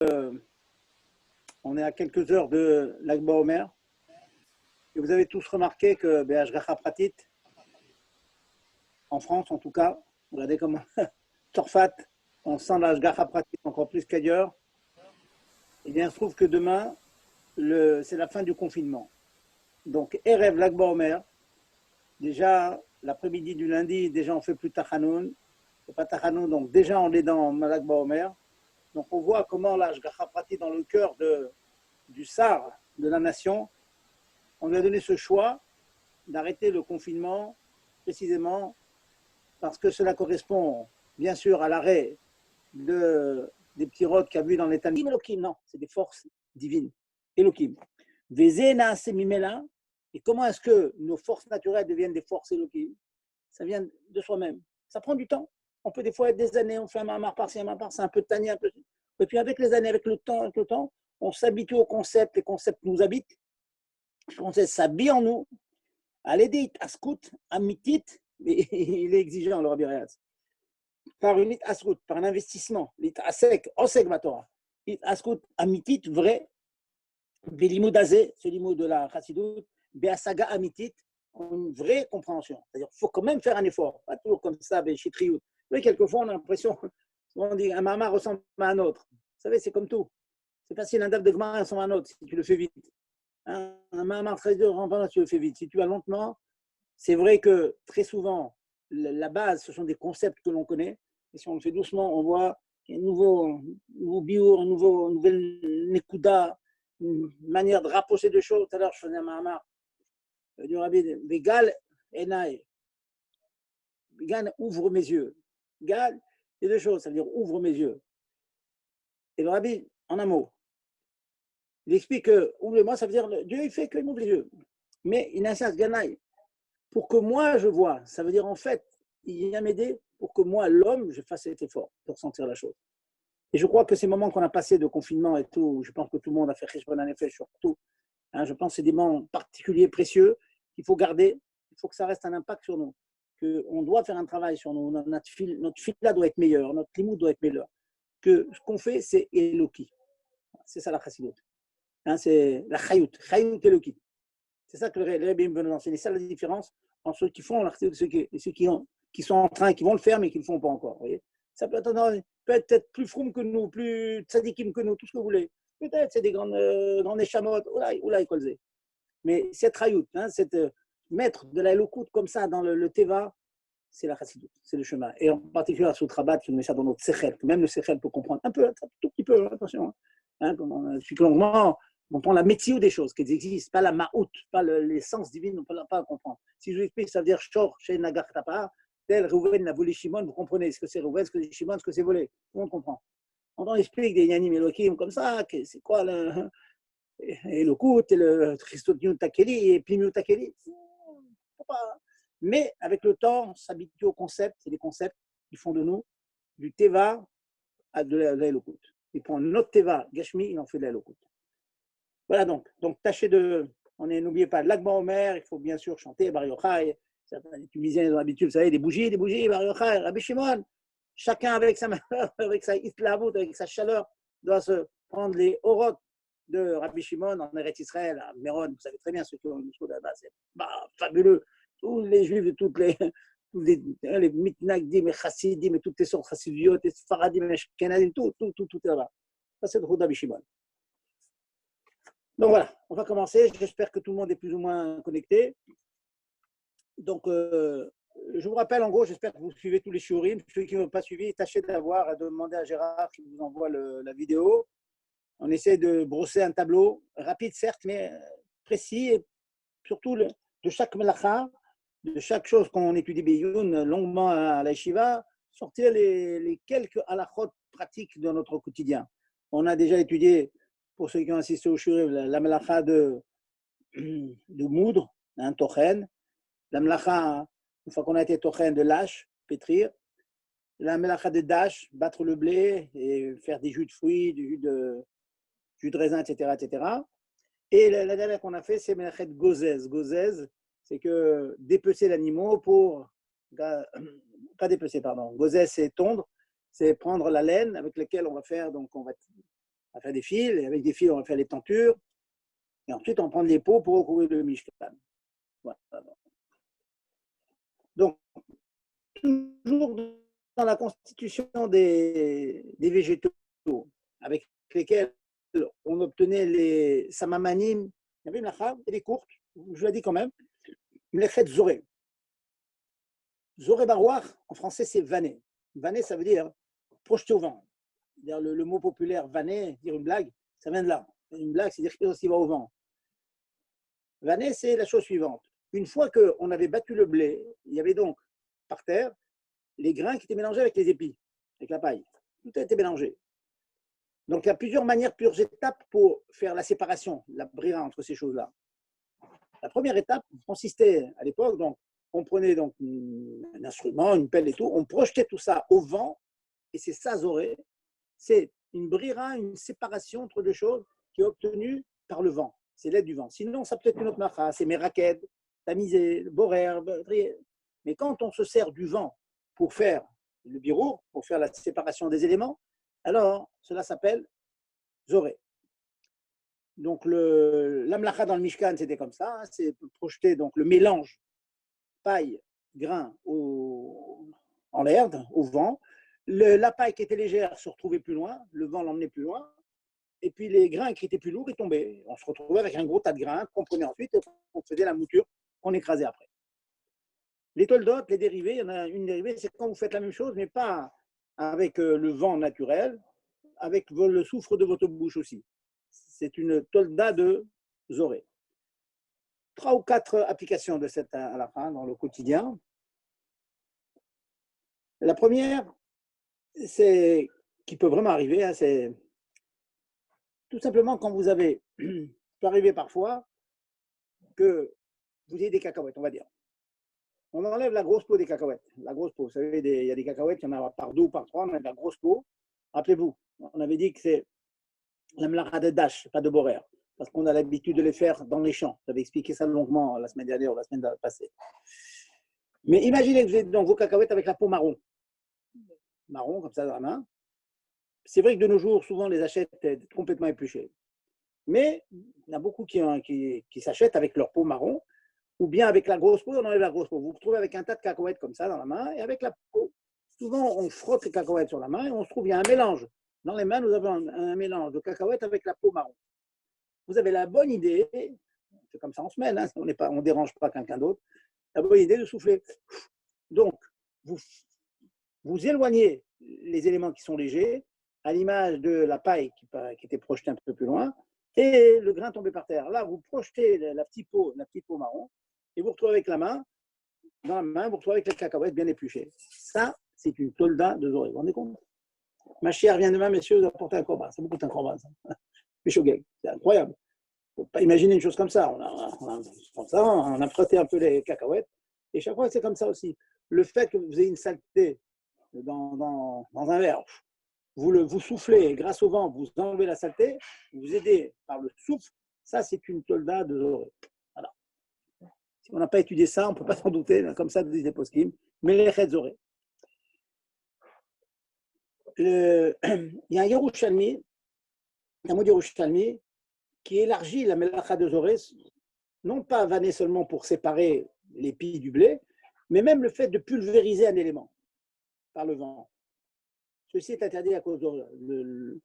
on est à quelques heures de Lag BaOmer. Et vous avez tous remarqué que Hashgacha Pratit, en France en tout cas, regardez comment Torfat, on sent la Hashgacha Pratit encore plus qu'ailleurs. Et bien, il se trouve que demain, c'est la fin du confinement. Donc, Erev Lag BaOmer, déjà l'après-midi du lundi, déjà on fait plus Tachanoun. C'est pas Tachanoun, donc déjà on est dans Lag BaOmer. Donc on voit comment la Hashgacha Pratit dans le cœur du Sar, de la nation, on lui a donné ce choix d'arrêter le confinement précisément parce que cela correspond bien sûr à l'arrêt des petits rods qu'a vu dans l'état Elohim. Non, c'est des forces divines. Elohim. Vezena semimela. Et comment est-ce que nos forces naturelles deviennent des forces Elohim? Ça vient de soi-même. Ça prend du temps. On peut des fois être des années, on fait un mamar par-ci, un mamar par-ci, un peu de tania, un peu. Et puis avec les années, avec le temps, on s'habitue aux concepts, les concepts nous habitent. Les concepts s'habillent en nous. Allez, askout, amitit, il est exigeant, le Rabbi Réaz. Par une lit askout, par un investissement, lit asek, osek matora. Lit askout, amitit, vrai, belimudazé, ce limud de la chassidoute, beasaga amitit, une vraie compréhension. C'est-à-dire qu'il faut quand même faire un effort, pas toujours comme ça, chitriout. Mais quelquefois, on a l'impression, on dit un mama ressemble à un autre. Vous savez, c'est comme tout. C'est facile, un dab de gmara ressemble à un autre si tu le fais vite. Un mama très dur, si tu le fais vite. Si tu vas lentement, c'est vrai que très souvent, la base, ce sont des concepts que l'on connaît. Et si on le fait doucement, on voit qu'il y a un nouveau biour, une nouvelle nekuda, une manière de rapprocher de choses. Tout à l'heure, je faisais un mahamar du rabbi Begal Enai. Begal ouvre mes yeux. Gal, il y a deux choses, ça veut dire ouvre mes yeux. Et le rabbi, en un mot, il explique que ouvre-moi, ça veut dire Dieu, il fait qu'il m'ouvre les yeux. Mais il insiste, Ganaï, pour que moi je vois, ça veut dire en fait, il vient m'aider pour que moi, l'homme, je fasse cet effort pour sentir la chose. Et je crois que ces moments qu'on a passés de confinement et tout, je pense que tout le monde a fait Cheshbon en effet, surtout. Hein, je pense que c'est des moments particuliers, précieux, qu'il faut garder. Il faut que ça reste un impact sur nous. On doit faire un travail sur nous. Notre fil-là doit être meilleur, notre limoud doit être meilleur. Que ce qu'on fait, c'est Eloki. C'est ça la chassidut. Hein, c'est la chayout Eloki. C'est ça que le Rebbe veut nous enseigner. C'est ça la différence entre ceux qui font la chassidut et ceux qui sont en train, qui vont le faire, mais qui ne le font pas encore. Vous voyez, ça peut être plus froum que nous, plus tzadikim que nous, tout ce que vous voulez. Peut-être c'est des grandes échamotes, oula, kolzé. Mais cette rayout, hein, cette mettre de la lokout comme ça dans le teva, c'est la chassidut, c'est le chemin. Et en particulier à Soutrabat qui nous met ça dans notre sechel, que même le sechel peut comprendre un peu, un tout petit peu, attention. Hein, longuement, on prend la métier des choses, qu'elles existent, pas la ma'out, pas l'essence divine, on ne peut pas la comprendre. Si je vous explique, ça veut dire shor, chez Nagar Tapa, tel Rouven l'a volé Shimon, vous comprenez ce que c'est Rouven, ce que c'est Shimon, ce que c'est volé. Tout le monde comprend. On explique des Yanim Elohim comme ça, c'est quoi le Elokut, et le Christotniou Takeli, et Plimiou Takeli. Mais avec le temps, on s'habitue aux concepts, et les concepts qui font de nous du Teva à de l'Elokut. Il prend notre Teva, Gashmi, il en fait de l'Elokut. Voilà donc tâchez n'oubliez pas, Lag BaOmer, il faut bien sûr chanter Bar Yochai. Certains Tunisiens ont l'habitude, vous savez, des bougies, Bar Yochai, Rabbi Shimon. Chacun avec sa itlavut, avec sa chaleur, doit se prendre les orotes de Rabbi Shimon en Eretz Israël, à Méron. Vous savez très bien ceux qui ont une chose là-bas, c'est fabuleux. Tous les juifs de tous les mitnagdim, les chassidim, et toutes les sortes chassidiotes, les faradim, les shkenadim, tout est là-bas. Ça, c'est le Rabbi Shimon. Donc voilà, on va commencer. J'espère que tout le monde est plus ou moins connecté. Donc, je vous rappelle, en gros, j'espère que vous suivez tous les shiurim. Ceux qui ne l'ont pas suivi, tâchez de demander à Gérard qui vous envoie la vidéo. On essaie de brosser un tableau rapide, certes, mais précis, et surtout de chaque melacha, de chaque chose qu'on étudie Biyoun longuement à la yeshiva, sortir les quelques halachot pratiques de notre quotidien. On a déjà étudié, pour ceux qui ont assisté au shiurim, la melacha de moudre, un tochen, la melacha, une fois qu'on a été tochen, de lâche, pétrir, la melacha de dash, battre le blé et faire des jus de fruits, du jus de raisin, etc. Et la dernière qu'on a fait, c'est melacha de gozez. Gozez, c'est que dépecer l'animal pour, pas dépecer, pardon. Gozez, c'est tondre, c'est prendre la laine avec laquelle on va faire, donc on va On va faire des fils, et avec des fils, on va faire les tentures, et ensuite, on va prendre les pots pour recouvrir le Mishkan. Voilà. Donc, toujours dans la constitution des végétaux avec lesquels on obtenait les samamanim, il y avait une lacha, elle est courte, je la dis quand même, une lechet zoré. Zoré barouach, en français, c'est vané. Vané, ça veut dire projeté au vent. Le mot populaire vané, dire une blague, ça vient de là. Une blague, c'est dire quelque chose qui va au vent. Vané, c'est la chose suivante. Une fois qu'on avait battu le blé, il y avait donc par terre les grains qui étaient mélangés avec les épis, avec la paille. Tout a été mélangé. Donc, il y a plusieurs manières, plusieurs étapes pour faire la séparation, la brira entre ces choses-là. La première étape consistait à l'époque, donc, on prenait donc un instrument, une pelle et tout, on projetait tout ça au vent, et c'est ça, zoré. C'est une brira, une séparation entre deux choses qui est obtenue par le vent. C'est l'aide du vent. Sinon, ça peut être une autre macha, c'est méraked, tamisé, borer, mais quand on se sert du vent pour faire le birour, pour faire la séparation des éléments, alors cela s'appelle zoré. Donc l'amlacha dans le Mishkan, c'était comme ça, c'est projeter donc le mélange paille, grain en l'air, au vent. La paille qui était légère se retrouvait plus loin, le vent l'emmenait plus loin, et puis les grains qui étaient plus lourds, ils tombaient. On se retrouvait avec un gros tas de grains qu'on prenait ensuite et on faisait la mouture qu'on écrasait après. Les toldot, les dérivés, il y en a une dérivée, c'est quand vous faites la même chose, mais pas avec le vent naturel, avec le souffle de votre bouche aussi. C'est une tolda de Zoré. 3 ou 4 applications de cette halakha dans le quotidien. La première, c'est qui peut vraiment arriver, c'est tout simplement quand vous avez, peut arriver parfois que vous ayez des cacahuètes, on va dire. On enlève la grosse peau des cacahuètes. La grosse peau, vous savez, il y a des cacahuètes, il y en a par 2 ou par 3, mais la grosse peau. Rappelez-vous, on avait dit que c'est la mlara de dash, pas de borer, parce qu'on a l'habitude de les faire dans les champs. J'avais expliqué ça longuement la semaine dernière ou la semaine passée. Mais imaginez que vous êtes dans vos cacahuètes avec la peau marron. Marron, comme ça, dans la main. C'est vrai que de nos jours, souvent, on les achète complètement épluchés. Mais il y en a beaucoup qui s'achètent avec leur peau marron, ou bien avec la grosse peau, on enlève la grosse peau. Vous vous retrouvez avec un tas de cacahuètes comme ça dans la main, et avec la peau. Souvent, on frotte les cacahuètes sur la main et on se trouve, il y a un mélange. Dans les mains, nous avons un mélange de cacahuètes avec la peau marron. Vous avez la bonne idée, c'est comme ça en semaine, hein, on ne dérange pas quelqu'un d'autre, la bonne idée de souffler. Donc, vous éloignez les éléments qui sont légers, à l'image de la paille qui était projetée un peu plus loin, et le grain tombé par terre. Là, vous projetez la petite peau marron, et vous retrouvez avec la main, dans la main, vous retrouvez avec les cacahuètes bien épluchées. Ça, c'est une tolda de Zoré. Vous vous rendez compte? Ma chère vient demain, messieurs, vous apportez un corban. Ça vous coûte un corban, ça. C'est incroyable. Il ne faut pas imaginer une chose comme ça. On a frotté un peu les cacahuètes, et chaque fois, c'est comme ça aussi. Le fait que vous ayez une saleté dans un verre, vous soufflez, grâce au vent, vous enlevez la saleté, vous aidez par le souffle, ça, c'est une tolda de Zoré. Voilà. Si on n'a pas étudié ça, on ne peut pas s'en douter, comme ça, disent les poskim, mais les Chet Zoré. Il y a un Yerushalmi, un mot Yerushalmi, qui élargit la melacha de Zoré, non pas vanner seulement pour séparer les pilles du blé, mais même le fait de pulvériser un élément par le vent. Ceci est interdit à cause de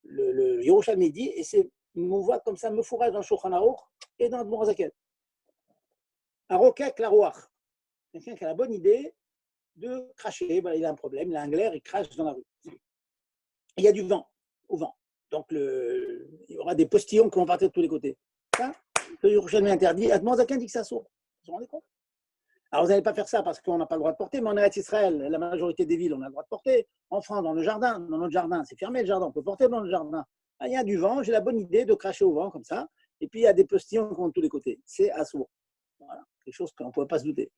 le Yerushalmi dit, et c'est une mouva comme ça, me fourrage dans le Shulchan Aruch et dans le Morazaket. Un rokek la roach, quelqu'un qui a la bonne idée de cracher, ben, il a un problème, il a un glaire, il crache dans la rue. Il y a du vent, au vent. Donc, il y aura des postillons qui vont partir de tous les côtés. Ça, le Yerushalmi interdit. Admon Zaken dit que ça sourd. Vous vous rendez compte? Alors, vous n'allez pas faire ça parce qu'on n'a pas le droit de porter, mais en Eretz Israël, la majorité des villes, on a le droit de porter. En France, dans le jardin, dans notre jardin, c'est fermé le jardin, on peut porter dans le jardin. Ah, il y a du vent, j'ai la bonne idée de cracher au vent comme ça, et puis il y a des postillons qui vont de tous les côtés. C'est assourd. Voilà, quelque chose qu'on ne pourrait pas se douter.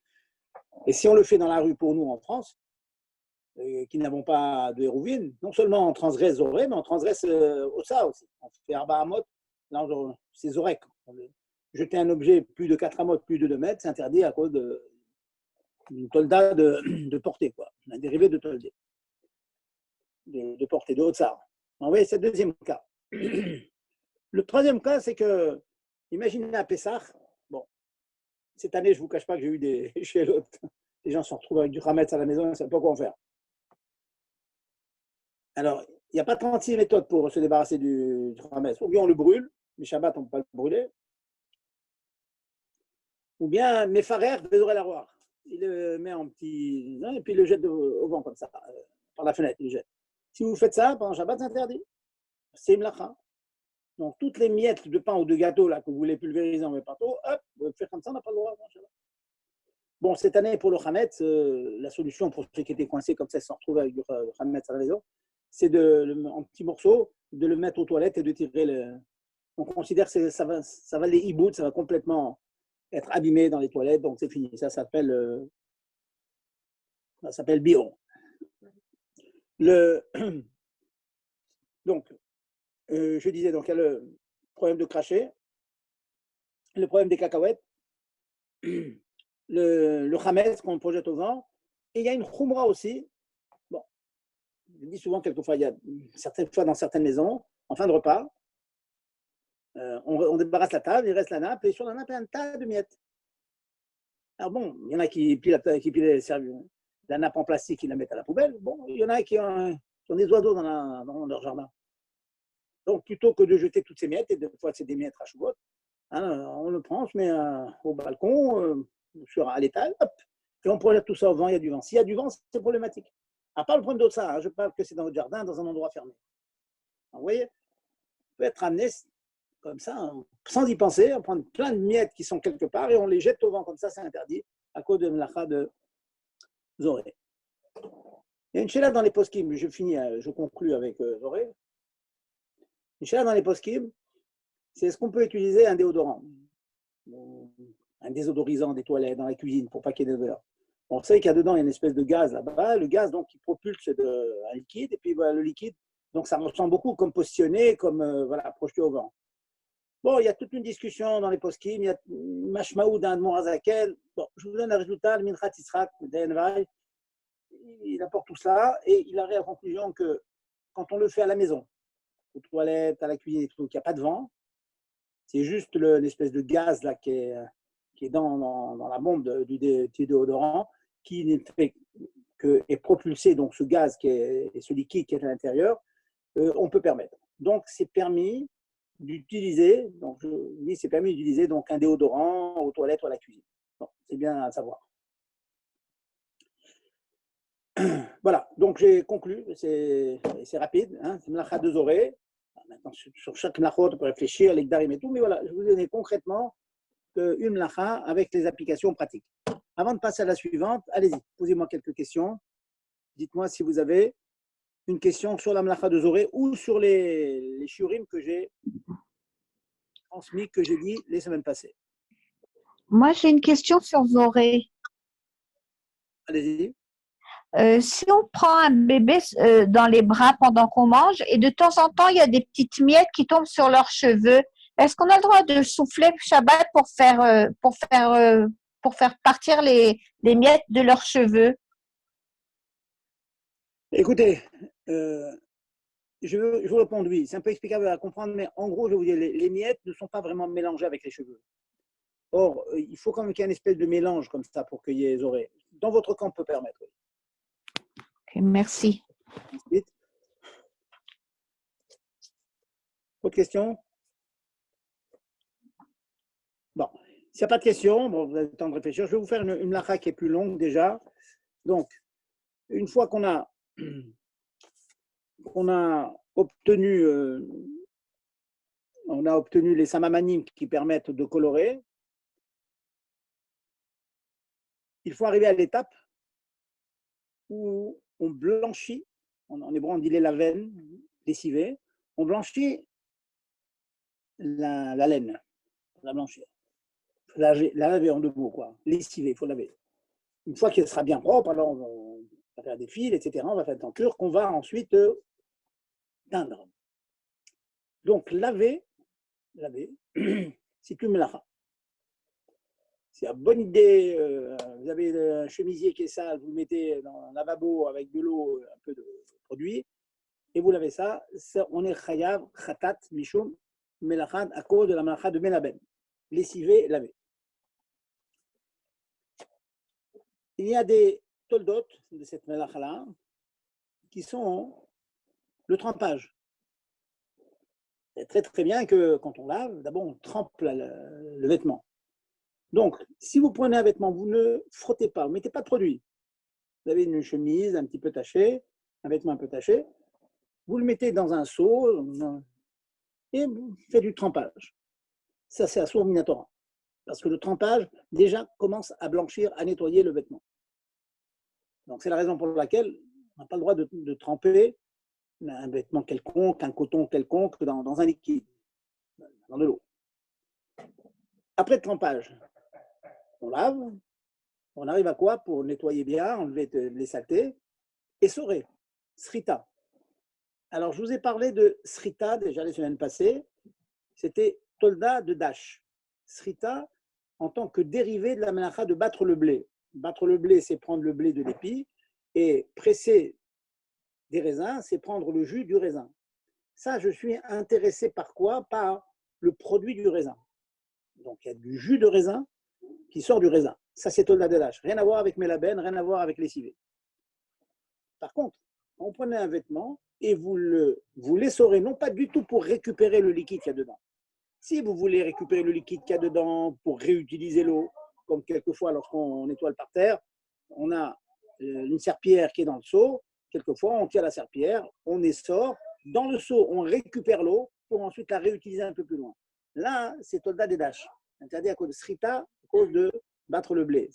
Et si on le fait dans la rue pour nous en France, qui n'avons pas de Hérouvine, non seulement on transgresse Zoré, mais on transgresse Ossa aussi. On fait Arba Amot, là c'est Zorek. Jeter un objet plus de 4 amot, plus de 2 mètres, c'est interdit à cause d'une tolda de portée, quoi. Un dérivé de toldé, de portée, de Otsar. Oui, c'est le deuxième cas. Le troisième cas, c'est que, imaginez à Pessah, bon, cette année, je ne vous cache pas que j'ai eu des chez l'autre. Les gens se retrouvent avec du Hametz à la maison, ils ne savent pas quoi en faire. Alors, il n'y a pas 36 méthodes pour se débarrasser du Hametz. Ou bien on le brûle, mais Shabbat, on ne peut pas le brûler. Ou bien mes frères, Bézoré la roi. Il le met en petit. Et puis il le jette au vent comme ça, par la fenêtre, il le jette. Si vous faites ça, pendant Shabbat, c'est interdit. C'est Mlacha. Donc, toutes les miettes de pain ou de gâteau là, que vous voulez pulvériser en partout, hop, vous faire comme ça, on n'a pas le droit. Bon, cette année, pour le Hametz, la solution pour ceux qui étaient coincés comme ça, se retrouver avec du Hametz à la maison, c'est en petits morceaux, de le mettre aux toilettes et de tirer le. On considère que ça va les hiboutes, ça va complètement être abîmé dans les toilettes, donc c'est fini. Ça s'appelle bio. Le, donc, je disais, donc, il y a le problème de cracher, le problème des cacahuètes, le Hametz qu'on projette au vent, et il y a une khumra aussi. Bon, je dis souvent, quelquefois, il y a certaines fois dans certaines maisons, en fin de repas, on débarrasse la table, il reste la nappe, et sur la nappe, il y a un tas de miettes. Alors bon, il y en a qui pilent la nappe en plastique, ils la mettent à la poubelle. Bon, il y en a qui ont des oiseaux dans leur jardin. Donc, plutôt que de jeter toutes ces miettes, et des fois c'est des miettes à choubotte, hein, on le prend, on se met au balcon, à l'étal, hop, et on projette tout ça au vent, il y a du vent. S'il y a du vent, c'est problématique. À part le problème de ça, hein, je parle que c'est dans votre jardin, dans un endroit fermé. Alors, vous voyez, on peut être amené comme ça, hein, sans y penser, on prend plein de miettes qui sont quelque part et on les jette au vent, comme ça, c'est interdit, à cause de Mlacha de Zoré. Il y a une chéla dans les poskim, je conclue avec Zoré. Une chéla dans les poskim, c'est est-ce qu'on peut utiliser un déodorant, un désodorisant des toilettes, dans la cuisine, pour pas qu'il y ait d'odeur. On sait qu'il y a dedans une espèce de gaz là-bas, le gaz donc qui propulse un liquide, et puis voilà, le liquide, donc ça ressemble beaucoup comme positionné, comme voilà, projeté au vent. Bon, il y a toute une discussion dans les poskim, il y a Mashmaoud d'un Morazakel. Bon, je vous donne le résultat, le Minchat Israq, d'Envai, il apporte tout ça, et il arrive à la conclusion que quand on le fait à la maison, aux toilettes, à la cuisine et tout, qu'il n'y a pas de vent, c'est juste l'espèce de gaz là qui est dans la bombe du déodorant qui ne fait que est propulsé, donc ce gaz et ce liquide qui est à l'intérieur, on peut permettre. Donc c'est permis d'utiliser, donc je dis c'est permis d'utiliser donc un déodorant aux toilettes ou à la cuisine. Bon, c'est bien à savoir. Voilà, donc j'ai conclu, c'est rapide, hein, c'est Mlacha de Zoré. Maintenant, sur chaque Mlachot, on peut réfléchir, les Gdarim et tout, mais voilà, je vous donne concrètement une Mlacha avec les applications pratiques. Avant de passer à la suivante, allez-y, posez-moi quelques questions. Dites-moi si vous avez une question sur la Mlacha de Zoré ou sur les shiurim que j'ai transmis, que j'ai dit les semaines passées. Moi, j'ai une question sur Zoré. Allez-y. Si on prend un bébé dans les bras pendant qu'on mange et de temps en temps, il y a des petites miettes qui tombent sur leurs cheveux, est-ce qu'on a le droit de souffler Shabbat pour faire partir les miettes de leurs cheveux? Écoutez, je vous réponds oui. C'est un peu explicable à comprendre, mais en gros, je vais vous dire, les miettes ne sont pas vraiment mélangées avec les cheveux. Or, il faut quand même qu'il y ait une espèce de mélange comme ça pour qu'il y ait les oreilles. Dans votre camp, on peut permettre. Okay, merci. Ensuite, autre question? Bon, s'il n'y a pas de questions, bon, vous avez le temps de réfléchir. Je vais vous faire une lacha qui est plus longue déjà. Donc, une fois qu'on a obtenu les samamanim qui permettent de colorer, il faut arriver à l'étape où on blanchit, en hébreu on dit les laven, lessivé, on blanchit la laine, la blanchir. La laver en deux mots, quoi. Lessiver, il faut laver. Une fois qu'elle sera bien propre, alors on va faire des fils, etc. On va faire des tentures qu'on va ensuite teindre. Donc, laver, c'est une melacha. C'est une bonne idée. Vous avez un chemisier qui est sale, vous le mettez dans un lavabo avec de l'eau, un peu de produit. et vous lavez ça, on est chayav, khatat, mishum, melachad, à cause de la malacha de melaben. Lessiver, laver. Il y a des toldot de cette melacha-là qui sont le trempage. C'est très très bien que quand on lave, d'abord on trempe le vêtement. Donc, si vous prenez un vêtement, vous ne frottez pas, vous ne mettez pas de produit. Vous avez une chemise un petit peu tachée, un vêtement un peu taché, vous le mettez dans un seau et vous faites du trempage. Ça, c'est Assour Minatora. Parce que le trempage, déjà, commence à blanchir, à nettoyer le vêtement. Donc, c'est la raison pour laquelle on n'a pas le droit de tremper un vêtement quelconque, un coton quelconque dans un liquide, dans de l'eau. Après le trempage, on lave, on arrive à quoi pour nettoyer bien, enlever les saletés, et sorer, srita. Alors, je vous ai parlé de srita déjà les semaines passées, c'était tolda de dash. Srita en tant que dérivé de la melacha de battre le blé. Battre le blé, c'est prendre le blé de l'épi, et presser des raisins, c'est prendre le jus du raisin. Ça, je suis intéressé par quoi? Par le produit du raisin. Donc, il y a du jus de raisin qui sort du raisin. Ça, c'est tolda de dash. Rien à voir avec melaben, rien à voir avec lessivé. Par contre, on prenait un vêtement et vous l'essorez, non pas du tout pour récupérer le liquide qu'il y a dedans. Si vous voulez récupérer le liquide qu'il y a dedans pour réutiliser l'eau, comme quelquefois lorsqu'on nettoie par terre, on a une serpillière qui est dans le seau, quelquefois on tire la serpillière, on essore, dans le seau on récupère l'eau pour ensuite la réutiliser un peu plus loin. Là, c'est tolda des dash, interdit à cause de srita, à cause de battre le blé.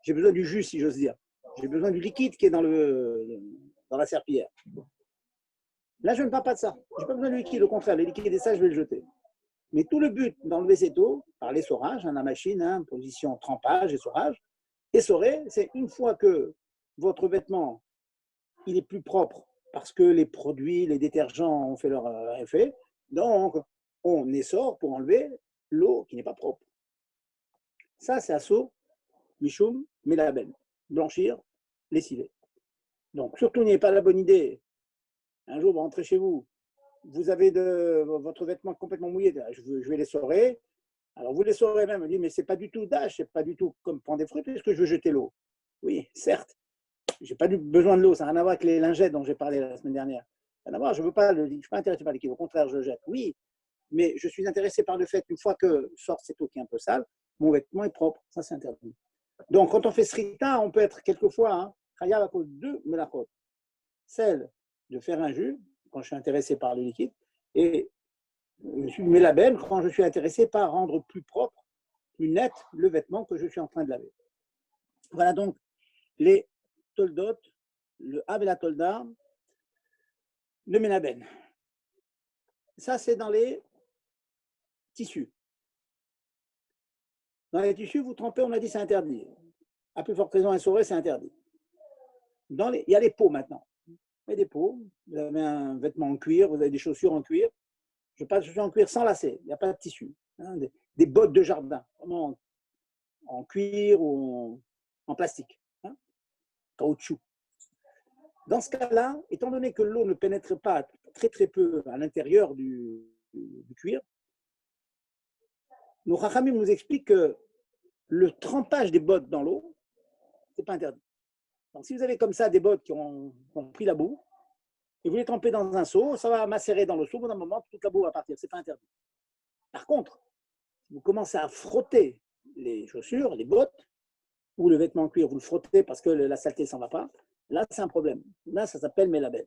J'ai besoin du jus, si j'ose dire. J'ai besoin du liquide qui est dans la serpillière. Là, je ne parle pas de ça. Je n'ai pas besoin du liquide, au contraire, le liquide est ça, je vais le jeter. Mais tout le but d'enlever cette eau, par l'essorage, la machine, position trempage, essorage, essorer, c'est une fois que votre vêtement il est plus propre parce que les produits, les détergents ont fait leur effet, donc on essore pour enlever l'eau qui n'est pas propre. Ça, c'est Assour, Mishum, Melaben, blanchir, lessiver. Donc, surtout, n'ayez pas la bonne idée. Un jour, vous rentrez chez vous, vous avez votre vêtement complètement mouillé, je vais l'essorer. Alors, vous l'essorez même, vous dites, mais ce n'est pas du tout d'âge, ce n'est pas du tout comme prendre des fruits, puisque je veux jeter l'eau. Oui, certes, je n'ai pas besoin de l'eau, ça n'a rien à voir avec les lingettes dont j'ai parlé la semaine dernière. Ça n'a rien à voir, je ne suis pas intéressé par l'équipe, au contraire, je le jette. Oui, mais je suis intéressé par le fait qu'une fois que sort cette eau qui est un peu sale, mon vêtement est propre, ça c'est interdit. Donc, quand on fait srita, on peut être quelquefois chayav à cause de melachot. Celle de faire un jus, quand je suis intéressé par le liquide, et je suis melaben quand je suis intéressé par rendre plus propre, plus net le vêtement que je suis en train de laver. Voilà donc les toldot, le av et la tolda, le melaben. Ça, c'est dans les tissus. Dans les tissus, vous trempez, on a dit c'est interdit. À plus forte raison, essorer, c'est interdit. Il y a les peaux maintenant. Vous avez des peaux, vous avez un vêtement en cuir, vous avez des chaussures en cuir. Je parle de chaussures en cuir sans lacets, il n'y a pas de tissu. Des bottes de jardin, vraiment en cuir ou en plastique, caoutchouc. Dans ce cas-là, étant donné que l'eau ne pénètre pas très très peu à l'intérieur du cuir, nos Chachamim nous expliquent que le trempage des bottes dans l'eau, ce n'est pas interdit. Donc, si vous avez comme ça des bottes qui ont pris la boue, et vous les trempez dans un seau, ça va macérer dans le seau, au bout d'un moment, toute la boue va partir, ce n'est pas interdit. Par contre, si vous commencez à frotter les chaussures, les bottes, ou le vêtement en cuir, vous le frottez parce que la saleté ne s'en va pas, là, c'est un problème. Là, ça s'appelle melaben.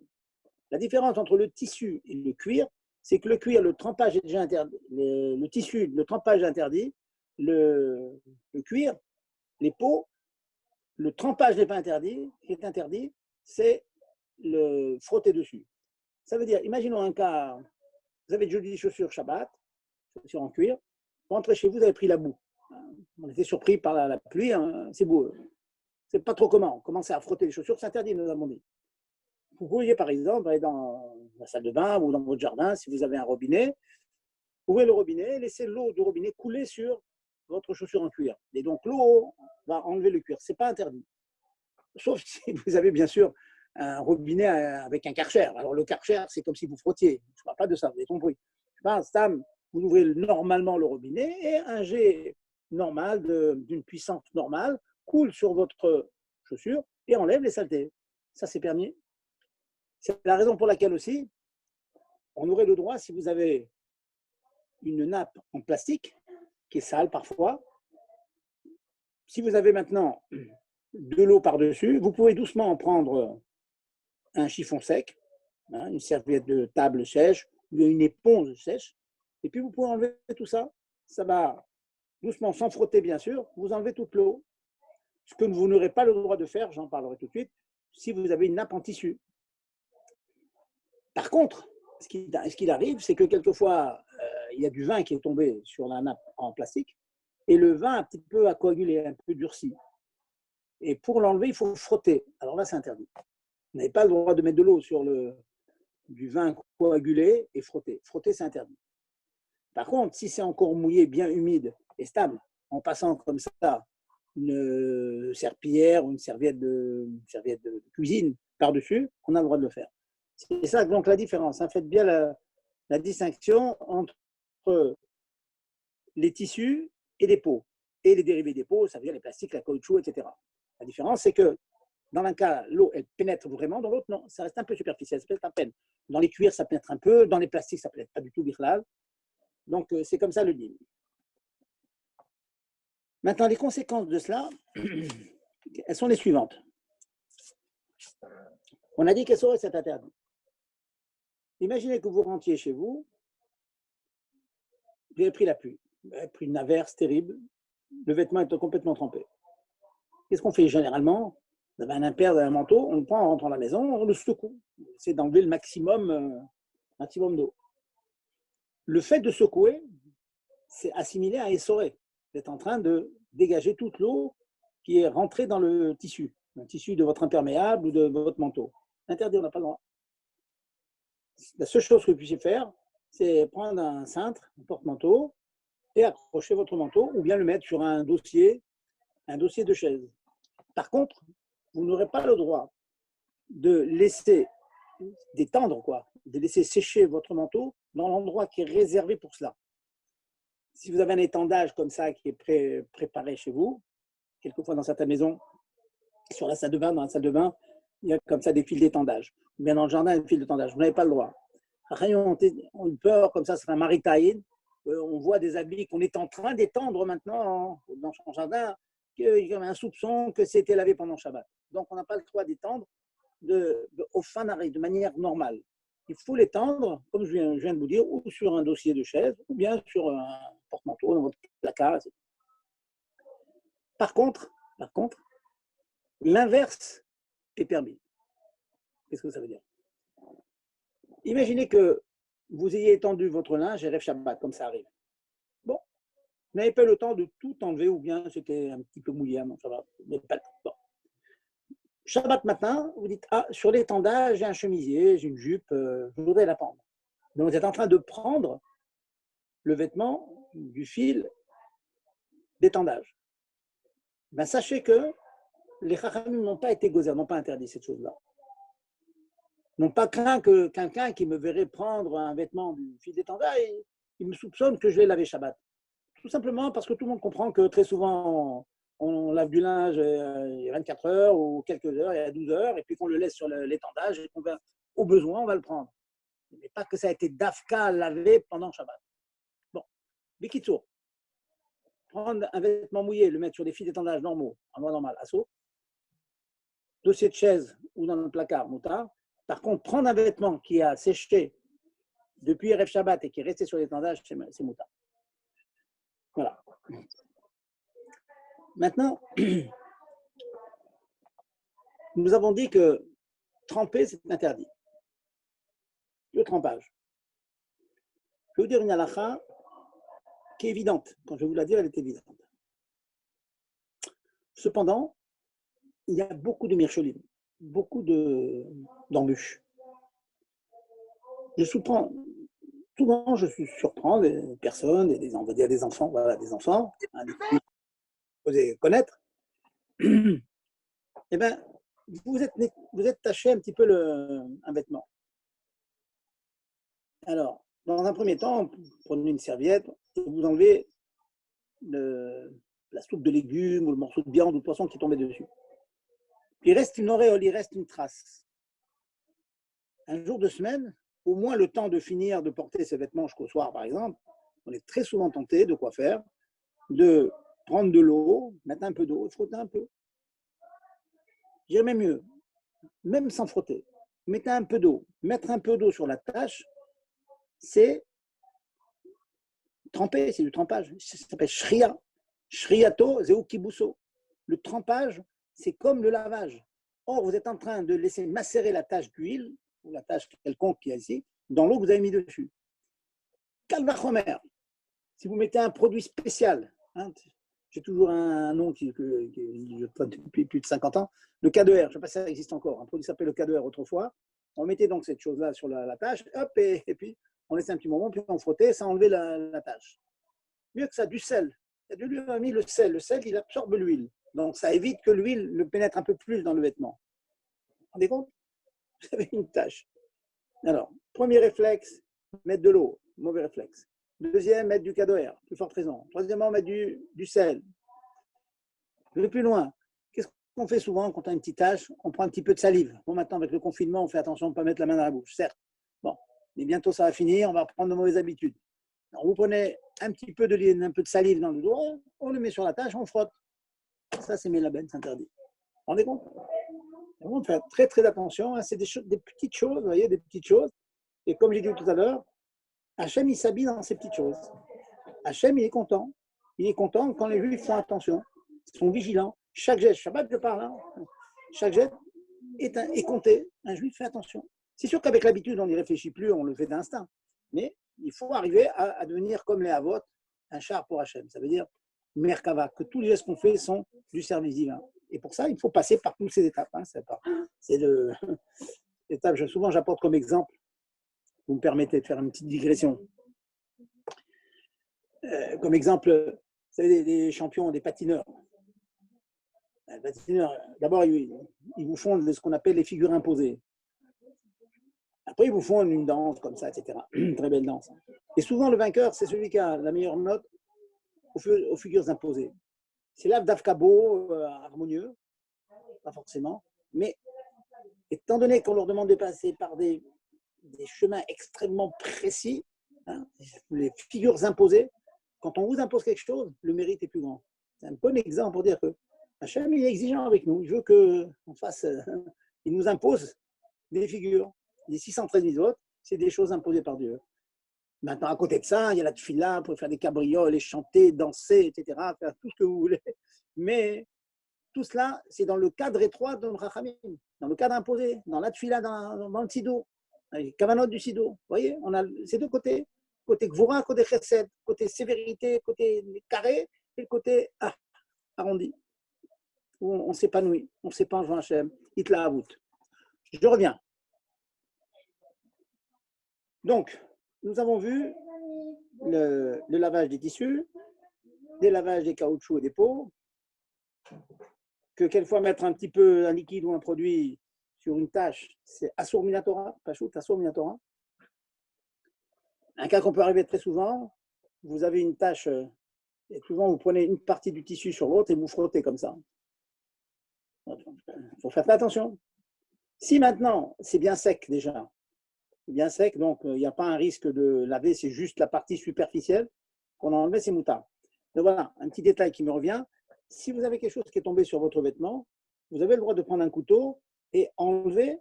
La différence entre le tissu et le cuir, c'est que le cuir, le trempage est déjà interdit. Le tissu, le trempage est interdit. Le cuir, les peaux, le trempage n'est pas interdit. Ce qui est interdit, c'est le frotter dessus. Ça veut dire, imaginons un cas, vous avez de jolies chaussures Shabbat, chaussures en cuir, vous rentrez chez vous, vous avez pris la boue. On était surpris par la pluie, c'est beau. C'est pas trop comment. Commencer à frotter les chaussures, c'est interdit, nous avons dit. Vous pourriez, par exemple, aller dans la salle de bain ou dans votre jardin, si vous avez un robinet, ouvrez le robinet, laissez l'eau du robinet couler sur votre chaussure en cuir. Et donc, l'eau va enlever le cuir. Ce n'est pas interdit. Sauf si vous avez, bien sûr, un robinet avec un karcher. Alors le karcher, c'est comme si vous frottiez. Je ne parle pas de ça, vous avez compris. Je parle, Stam, vous ouvrez normalement le robinet et un jet normal, d'une puissance normale, coule sur votre chaussure et enlève les saletés. Ça, c'est permis. C'est la raison pour laquelle aussi, on aurait le droit, si vous avez une nappe en plastique, qui est sale parfois, si vous avez maintenant de l'eau par-dessus, vous pouvez doucement en prendre un chiffon sec, hein, une serviette de table sèche, ou une éponge sèche, et puis vous pouvez enlever tout ça. Ça va doucement, sans frotter bien sûr, vous enlevez toute l'eau. Ce que vous n'aurez pas le droit de faire, j'en parlerai tout de suite, si vous avez une nappe en tissu. Par contre, ce qui arrive, c'est que quelquefois, il y a du vin qui est tombé sur la nappe en plastique, et le vin un petit peu a coagulé, un peu durci. Et pour l'enlever, il faut frotter. Alors là, c'est interdit. Vous n'avez pas le droit de mettre de l'eau sur du vin coagulé et frotter. Frotter, c'est interdit. Par contre, si c'est encore mouillé, bien humide et stable, en passant comme ça une serpillière ou une serviette de cuisine par-dessus, on a le droit de le faire. C'est ça donc la différence. Hein. Faites bien la distinction entre les tissus et les peaux. Et les dérivés des peaux, ça veut dire les plastiques, la caoutchouc, etc. La différence, c'est que dans l'un cas, l'eau, elle pénètre vraiment, dans l'autre, non. Ça reste un peu superficiel, ça peut être à peine. Dans les cuirs, ça pénètre un peu, dans les plastiques, ça ne pénètre pas du tout, birlal. Donc, c'est comme ça le din. Maintenant, les conséquences de cela, elles sont les suivantes. On a dit qu'elles seraient cet interdit. Imaginez que vous rentriez chez vous, vous avez pris la pluie, vous avez pris une averse terrible, le vêtement est complètement trempé. Qu'est-ce qu'on fait généralement? Vous avez un impair, un manteau, on le prend en rentrant à la maison, on le secoue. C'est d'enlever le maximum d'eau. Le fait de secouer, c'est assimilé à essorer. Vous êtes en train de dégager toute l'eau qui est rentrée dans le tissu de votre imperméable ou de votre manteau. Interdit, on n'a pas le droit. La seule chose que vous puissiez faire, c'est prendre un cintre, un porte-manteau, et accrocher votre manteau, ou bien le mettre sur un dossier de chaise. Par contre, vous n'aurez pas le droit de laisser de laisser sécher votre manteau dans l'endroit qui est réservé pour cela. Si vous avez un étendage comme ça qui est préparé chez vous, quelquefois dans certaines maisons, sur la salle de bain, dans la salle de bain, il y a comme ça des fils d'étendage. Ou bien dans le jardin, des fils d'étendage. Vous n'avez pas le droit. On a une peur comme ça, c'est un maritaïn. On voit des habits qu'on est en train d'étendre maintenant dans son jardin, qu'il y avait un soupçon que c'était lavé pendant Shabbat. Donc, on n'a pas le droit d'étendre au fin d'arrêt, de manière normale. Il faut l'étendre, comme je viens de vous dire, ou sur un dossier de chaise, ou bien sur un porte-manteau dans votre placard. Etc. Par contre, l'inverse est permis. Qu'est-ce que ça veut dire? Imaginez que vous ayez étendu votre linge et Erev Shabbat, comme ça arrive. Bon, vous n'avez pas le temps de tout enlever, ou bien c'était un petit peu mouillé avant Shabbat. Bon. Shabbat matin, vous dites, sur l'étendage, j'ai un chemisier, j'ai une jupe, je voudrais la prendre. Donc vous êtes en train de prendre le vêtement du fil d'étendage. Ben, sachez que les Chachamim n'ont pas été gozer, n'ont pas interdit cette chose-là. N'ont pas craint que quelqu'un qui me verrait prendre un vêtement du fil d'étendage, il me soupçonne que je vais laver Shabbat. Tout simplement parce que tout le monde comprend que très souvent, on lave du linge il y a 24 heures ou quelques heures, il y a 12 heures, et puis qu'on le laisse sur l'étendage et qu'on va, au besoin, on va le prendre. Mais pas que ça a été d'Afka lavé pendant Shabbat. Bon, Bikitsour, prendre un vêtement mouillé, le mettre sur des fils d'étendage normaux, en mode normal, assaut, dossier de chaise ou dans le placard, moutard. Par contre, prendre un vêtement qui a séché depuis Erev Shabbat et qui est resté sur l'étendage, c'est moutard. Voilà. Maintenant, nous avons dit que tremper, c'est interdit. Le trempage. Je vais vous dire une halakha qui est évidente. Quand je vais vous la dire, elle est évidente. Cependant, il y a beaucoup de mircholim, beaucoup d'embûches. Souvent, je surprends des personnes, on va dire des enfants, voilà, des enfants, hein, vous pouvez connaître. Eh bien, vous êtes taché un petit peu un vêtement. Alors, dans un premier temps, vous prenez une serviette et vous enlevez la soupe de légumes ou le morceau de viande ou de poisson qui est tombé dessus. Il reste une auréole, il reste une trace. Un jour de semaine, au moins le temps de finir de porter ses vêtements jusqu'au soir, par exemple, on est très souvent tenté de quoi faire, de prendre de l'eau, mettre un peu d'eau et frotter un peu. J'irais même mieux, même sans frotter. Mettez un peu d'eau. Mettre un peu d'eau sur la tâche, c'est tremper, c'est du trempage. Ça s'appelle shria. Shriato, zeu kibuso. Le trempage, c'est comme le lavage. Or, vous êtes en train de laisser macérer la tâche d'huile, ou la tâche quelconque qui est ici, dans l'eau que vous avez mis dessus. Kalvachomer, si vous mettez un produit spécial, hein, j'ai toujours un nom depuis plus de 50 ans, le K2R, je ne sais pas si ça existe encore, un produit qui s'appelle le K2R autrefois. On mettait donc cette chose-là sur la tâche, hop, et puis on laissait un petit moment, puis on frottait, ça enlevait la tâche. Mieux que ça, du sel. Il y a de l'huile, on a mis le sel. Le sel, il absorbe l'huile. Donc, ça évite que l'huile le pénètre un peu plus dans le vêtement. Vous vous rendez compte? Vous avez une tâche. Alors, premier réflexe, mettre de l'eau. Mauvais réflexe. Deuxième, mettre du K2R. Plus forte raison. Troisièmement, mettre du sel. Je vais plus loin. Qu'est-ce qu'on fait souvent quand on a une petite tâche? On prend un petit peu de salive. Bon, maintenant, avec le confinement, on fait attention de ne pas mettre la main dans la bouche, certes. Bon, mais bientôt, ça va finir. On va prendre de mauvaises habitudes. Alors, vous prenez un petit peu un peu de salive dans le doigt, on le met sur la tâche, on frotte. Ça, c'est Mélabène, c'est interdit. Vous vous rendez compte? On va faire très, très attention. Hein. C'est des petites choses, vous voyez, des petites choses. Et comme j'ai dit tout à l'heure, Hachem, il s'habille dans ces petites choses. Hachem, il est content. Il est content quand les Juifs font attention. Ils sont vigilants. Chaque geste, Shabbat, je parle, hein, chaque geste est compté. Un Juif fait attention. C'est sûr qu'avec l'habitude, on n'y réfléchit plus, on le fait d'instinct. Mais il faut arriver à devenir comme les Havot, un char pour Hachem. Ça veut dire Merkava, que tous les gestes qu'on fait sont du service divin. Et pour ça, il faut passer par toutes ces étapes. Hein. C'est l'étape, souvent j'apporte comme exemple, vous me permettez de faire une petite digression. Comme exemple, vous savez, des champions, des patineurs. Les patineurs, d'abord, ils vous font ce qu'on appelle les figures imposées. Après, ils vous font une danse comme ça, etc. Une très belle danse. Et souvent, le vainqueur, c'est celui qui a la meilleure note aux figures imposées. C'est l'Avdavka beau, harmonieux, pas forcément, mais étant donné qu'on leur demande de passer par des chemins extrêmement précis, hein, les figures imposées, quand on vous impose quelque chose, le mérite est plus grand. C'est un bon exemple pour dire que Hachem est exigeant avec nous. Il veut qu'on fasse, il nous impose des figures. Les 613 mitzvot, c'est des choses imposées par Dieu. Maintenant, à côté de ça, il y a la tefila, vous pouvez faire des cabrioles, chanter, danser, etc., faire tout ce que vous voulez. Mais tout cela, c'est dans le cadre étroit de Rachamim, dans le cadre imposé, dans la tefila, dans le sido, les kavanot du sido. Vous voyez, on a ces deux côtés, côté gvura, côté chesed, côté sévérité, côté carré, et le côté arrondi, où on s'épanouit, on s'épanche en Hachem, Hitla Avut. Je reviens. Donc, nous avons vu le lavage des tissus, le lavage des caoutchoucs et des peaux, que quelquefois mettre un petit peu un liquide ou un produit sur une tâche, c'est Assour Minatora, Pachout, Assour Minatora. Un cas qu'on peut arriver très souvent, vous avez une tâche, et souvent vous prenez une partie du tissu sur l'autre et vous frottez comme ça. Il faut faire attention. Si maintenant c'est bien sec déjà, bien sec, donc il n'y a pas un risque de laver, c'est juste la partie superficielle qu'on a enlevée, c'est moutard. Donc voilà, un petit détail qui me revient. Si vous avez quelque chose qui est tombé sur votre vêtement, vous avez le droit de prendre un couteau et enlever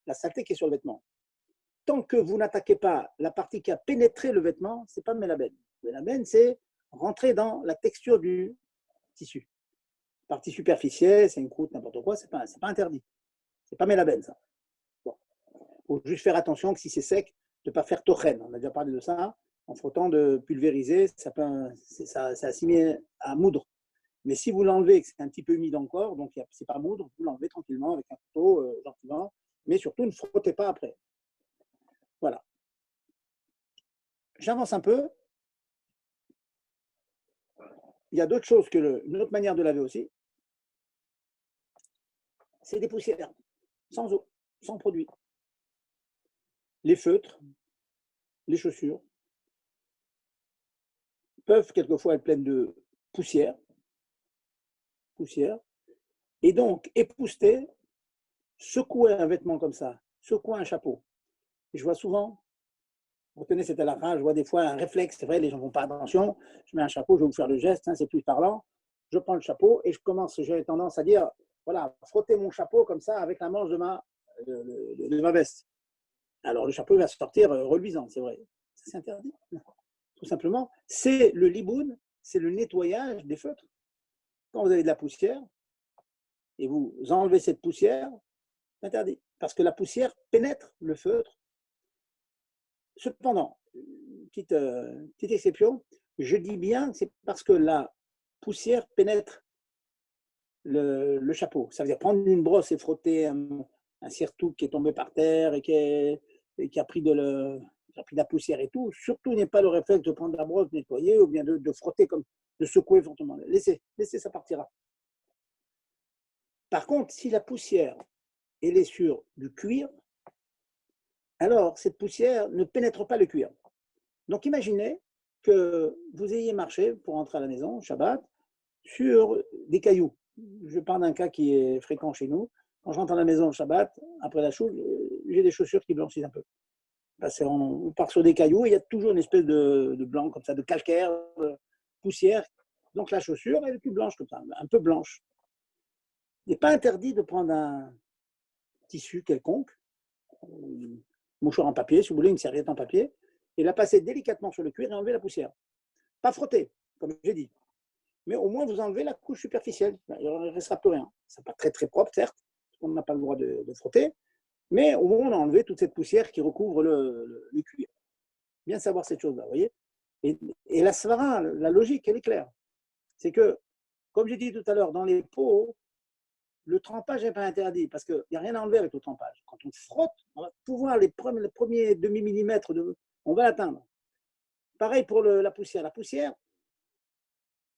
la saleté qui est sur le vêtement. Tant que vous n'attaquez pas la partie qui a pénétré le vêtement, ce n'est pas Mélabène. Mélabène, c'est rentrer dans la texture du tissu. Partie superficielle, c'est une croûte, n'importe quoi, ce n'est pas interdit. Ce n'est pas Mélabène, ça. Bon. Il faut juste faire attention que si c'est sec, de ne pas faire tochen. On a déjà parlé de ça. En frottant, de pulvériser, ça assimile à moudre. Mais si vous l'enlevez et que c'est un petit peu humide encore, donc ce n'est pas moudre, vous l'enlevez tranquillement avec un couteau, gentiment. Mais surtout, ne frottez pas après. Voilà. J'avance un peu. Il y a d'autres choses une autre manière de laver aussi. c'est des poussières, sans eau, sans produit. Les feutres, les chaussures peuvent quelquefois être pleines de poussière, et donc épousseter, secouer un vêtement comme ça, secouer un chapeau. Et je vois souvent, retenez cette halakha, je vois des fois un réflexe, c'est vrai, les gens ne font pas attention, je mets un chapeau, je vais vous faire le geste, hein, c'est plus parlant, je prends le chapeau et je commence, j'ai tendance à dire, voilà, frotter mon chapeau comme ça avec la manche de ma veste. Alors le chapeau va sortir reluisant, c'est vrai. C'est interdit. Tout simplement, c'est le liboun, c'est le nettoyage des feutres. Quand vous avez de la poussière et vous enlevez cette poussière, c'est interdit. Parce que la poussière pénètre le feutre. Cependant, petite exception, je dis bien, c'est parce que la poussière pénètre le chapeau. Ça veut dire prendre une brosse et frotter un cirtouk qui est tombé par terre et qui a pris de la poussière et tout. Surtout, n'est pas le réflexe de prendre la brosse, de nettoyer ou bien de frotter, comme de secouer fortement. Laissez, ça partira. Par contre, si la poussière elle est sur du cuir, alors cette poussière ne pénètre pas le cuir. Donc imaginez que vous ayez marché pour rentrer à la maison, Shabbat, sur des cailloux. Je parle d'un cas qui est fréquent chez nous. Quand je rentre à la maison le Shabbat, après la choule, j'ai des chaussures qui blanchissent un peu. Parce qu'on part sur des cailloux, et il y a toujours une espèce de blanc comme ça, de calcaire, de poussière. Donc la chaussure, elle est plus blanche comme ça, un peu blanche. Il n'est pas interdit de prendre un tissu quelconque, un mouchoir en papier, si vous voulez, une serviette en papier, et la passer délicatement sur le cuir et enlever la poussière. Pas frotter, comme j'ai dit. Mais au moins vous enlevez la couche superficielle. Il ne restera plus rien. Ce n'est pas très très propre, certes, parce qu'on n'a pas le droit de frotter, mais au moins on a enlevé toute cette poussière qui recouvre le cuir. Bien savoir cette chose-là, vous voyez. Et la svara, la logique, elle est claire. C'est que, comme j'ai dit tout à l'heure, dans les pots, le trempage n'est pas interdit, parce qu'il n'y a rien à enlever avec le trempage. Quand on frotte, on va pouvoir les premiers demi-millimètres, on va l'atteindre. Pareil pour la poussière. La poussière,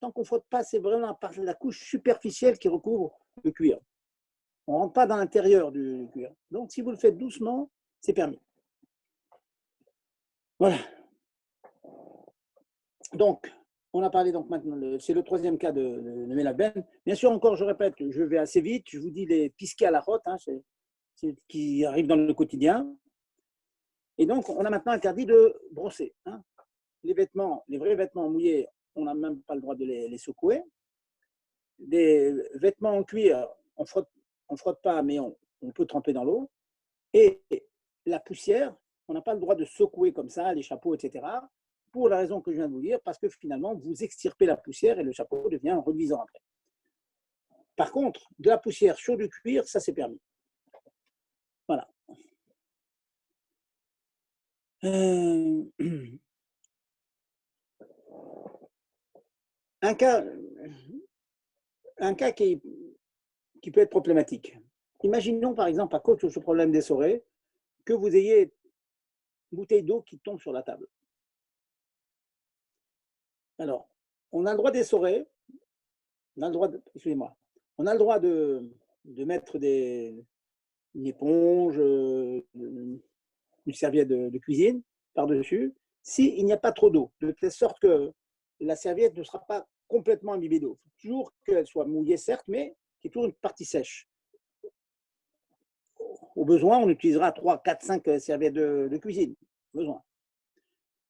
tant qu'on ne frotte pas, c'est vraiment la couche superficielle qui recouvre le cuir. On ne rentre pas dans l'intérieur du cuir. Donc, si vous le faites doucement, c'est permis. Voilà. Donc, on a parlé donc maintenant, c'est le troisième cas de Melagben. Bien sûr, encore, je répète, je vais assez vite. Je vous dis les pisqués à la rote, hein, c'est qui arrive dans le quotidien. Et donc, on a maintenant interdit de brosser. Hein. Les vrais vêtements mouillés, on n'a même pas le droit de les secouer. Des vêtements en cuir, on frotte pas, mais on peut tremper dans l'eau. Et la poussière, on n'a pas le droit de secouer comme ça, les chapeaux, etc. Pour la raison que je viens de vous dire, parce que finalement, vous extirpez la poussière et le chapeau devient reluisant après. Par contre, de la poussière sur du cuir, ça c'est permis. Voilà. Un cas qui peut être problématique. Imaginons par exemple, à cause de ce problème d'essoré, que vous ayez une bouteille d'eau qui tombe sur la table. Alors, on a le droit d'essorer, on a le droit de mettre une éponge, une serviette de cuisine par-dessus, s'il n'y a pas trop d'eau, de telle sorte que la serviette ne sera pas complètement imbibée d'eau. Il faut toujours qu'elle soit mouillée, certes, mais qu'il y ait toujours une partie sèche. Au besoin, on utilisera 3, 4, 5 serviettes de cuisine. Au besoin.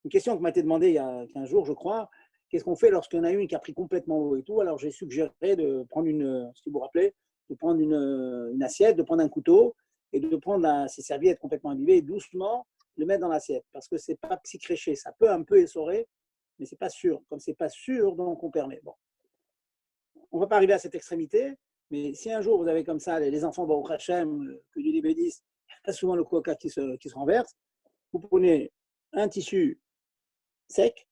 Une question qui m'a été demandée il y a 15 jours, je crois, qu'est-ce qu'on fait lorsqu'il y en a une qui a pris complètement l'eau et tout? Alors j'ai suggéré de prendre si vous vous rappelez, de prendre une assiette, de prendre un couteau et de prendre ces serviettes complètement imbibées et doucement le mettre dans l'assiette. Parce que ce n'est pas psychréché, ça peut un peu essorer, mais ce n'est pas sûr. Comme ce n'est pas sûr, donc on permet. Bon. On ne va pas arriver à cette extrémité, mais si un jour vous avez comme ça les enfants au Hachem, que Dieu les bénisse, il y a souvent le coca qui se renverse, vous prenez un tissu sec,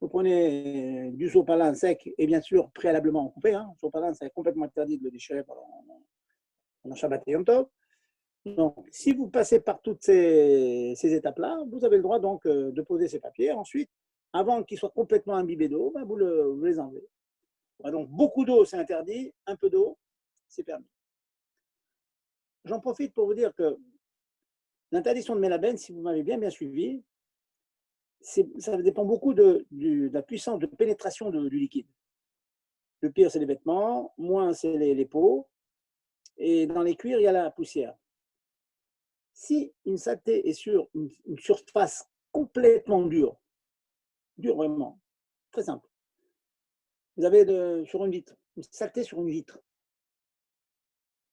vous prenez du sopalin sec et bien sûr préalablement coupé. Hein. Le sopalin, c'est complètement interdit de le déchirer pendant Shabbat et Yom Tov. Donc, si vous passez par toutes ces étapes-là, vous avez le droit donc de poser ces papiers. Ensuite, avant qu'ils soient complètement imbibés d'eau, ben, vous les enlevez. Donc, beaucoup d'eau, c'est interdit. Un peu d'eau, c'est permis. j'en profite pour vous dire que l'interdiction de Mélabenne, si vous m'avez bien suivi, ça dépend beaucoup de la puissance de pénétration du liquide. Le pire, c'est les vêtements, moins, c'est les peaux, et dans les cuirs, il y a la poussière. Si une saleté est sur une surface complètement dure vraiment, très simple, vous avez sur une vitre, une saleté sur une vitre,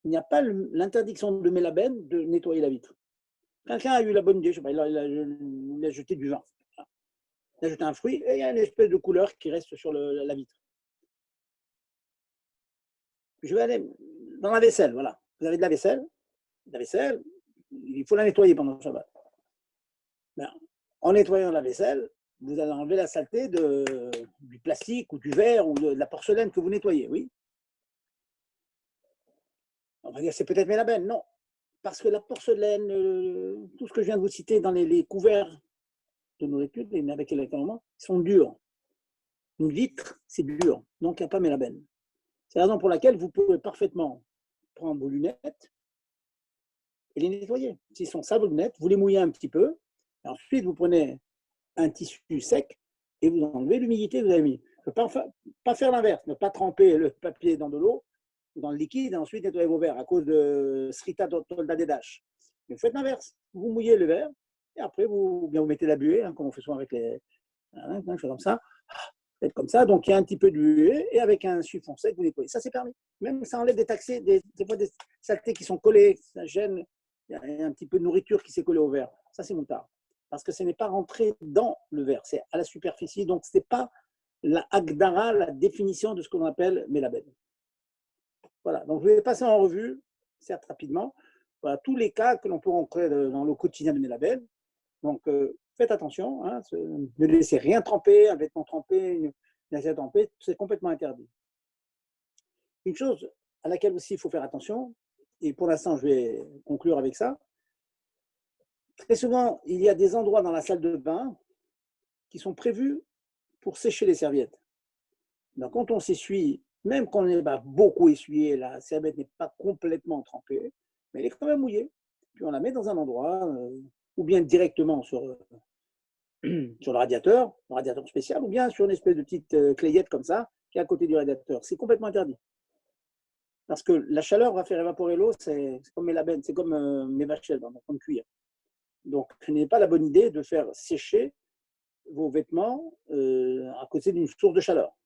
il n'y a pas l'interdiction de Mélabenne de nettoyer la vitre. Quelqu'un a eu la bonne idée, je sais pas, il a jeté du vin, il a jeté un fruit, et il y a une espèce de couleur qui reste sur la vitre. Je vais aller dans la vaisselle, voilà. Vous avez de la vaisselle, il faut la nettoyer pendant le Shabbat. Ben, en nettoyant la vaisselle, vous allez enlever la saleté du plastique ou du verre ou de la porcelaine que vous nettoyez, oui. On va dire c'est peut-être Mélabenne, non. Parce que la porcelaine, tout ce que je viens de vous citer dans les couverts de nourriture, avec les ils sont durs. Une vitre, c'est dur, donc il n'y a pas Mélabenne. C'est la raison pour laquelle vous pouvez parfaitement prendre vos lunettes et les nettoyer. S'ils sont sales, vos lunettes, vous les mouillez un petit peu. Et ensuite, vous prenez un tissu sec et vous enlevez l'humidité que vous avez mis. Il ne faut pas faire l'inverse, ne pas tremper le papier dans de l'eau ou dans le liquide et ensuite nettoyer vos verres à cause de Srita Tolda Dedash. Mais vous faites l'inverse. Vous mouillez le verre et après, vous mettez la buée, comme on fait souvent avec les. Comme ça. Faites comme ça. Donc, il y a un petit peu de buée et avec un chiffon sec, vous nettoyez. Ça, c'est permis. Même ça enlève des taxés, des fois des saletés qui sont collées, ça gêne. Il y a un petit peu de nourriture qui s'est collée au verre. Ça, c'est moutard. Parce que ce n'est pas rentré dans le verre, c'est à la superficie. Donc, ce n'est pas la Agdara, la définition de ce qu'on appelle Mélabenne. Voilà, donc je vais passer en revue, certes rapidement, voilà, tous les cas que l'on peut rencontrer dans le quotidien de Mélabenne. Donc, faites attention, hein, ne laissez rien tremper, un vêtement trempé, une assiette trempée, c'est complètement interdit. Une chose à laquelle aussi il faut faire attention, et pour l'instant je vais conclure avec ça, très souvent il y a des endroits dans la salle de bain qui sont prévus pour sécher les serviettes. Donc quand on s'essuie, même quand on est beaucoup essuyé, la serviette n'est pas complètement trempée, mais elle est quand même mouillée. Puis on la met dans un endroit, ou bien directement sur le radiateur spécial, ou bien sur une espèce de petite clayette comme ça, qui est à côté du radiateur. C'est complètement interdit. Parce que la chaleur va faire évaporer l'eau, c'est comme Mélabenne, c'est comme mes vachelles, comme cuir. Donc, ce n'est pas la bonne idée de faire sécher vos vêtements à côté d'une source de chaleur.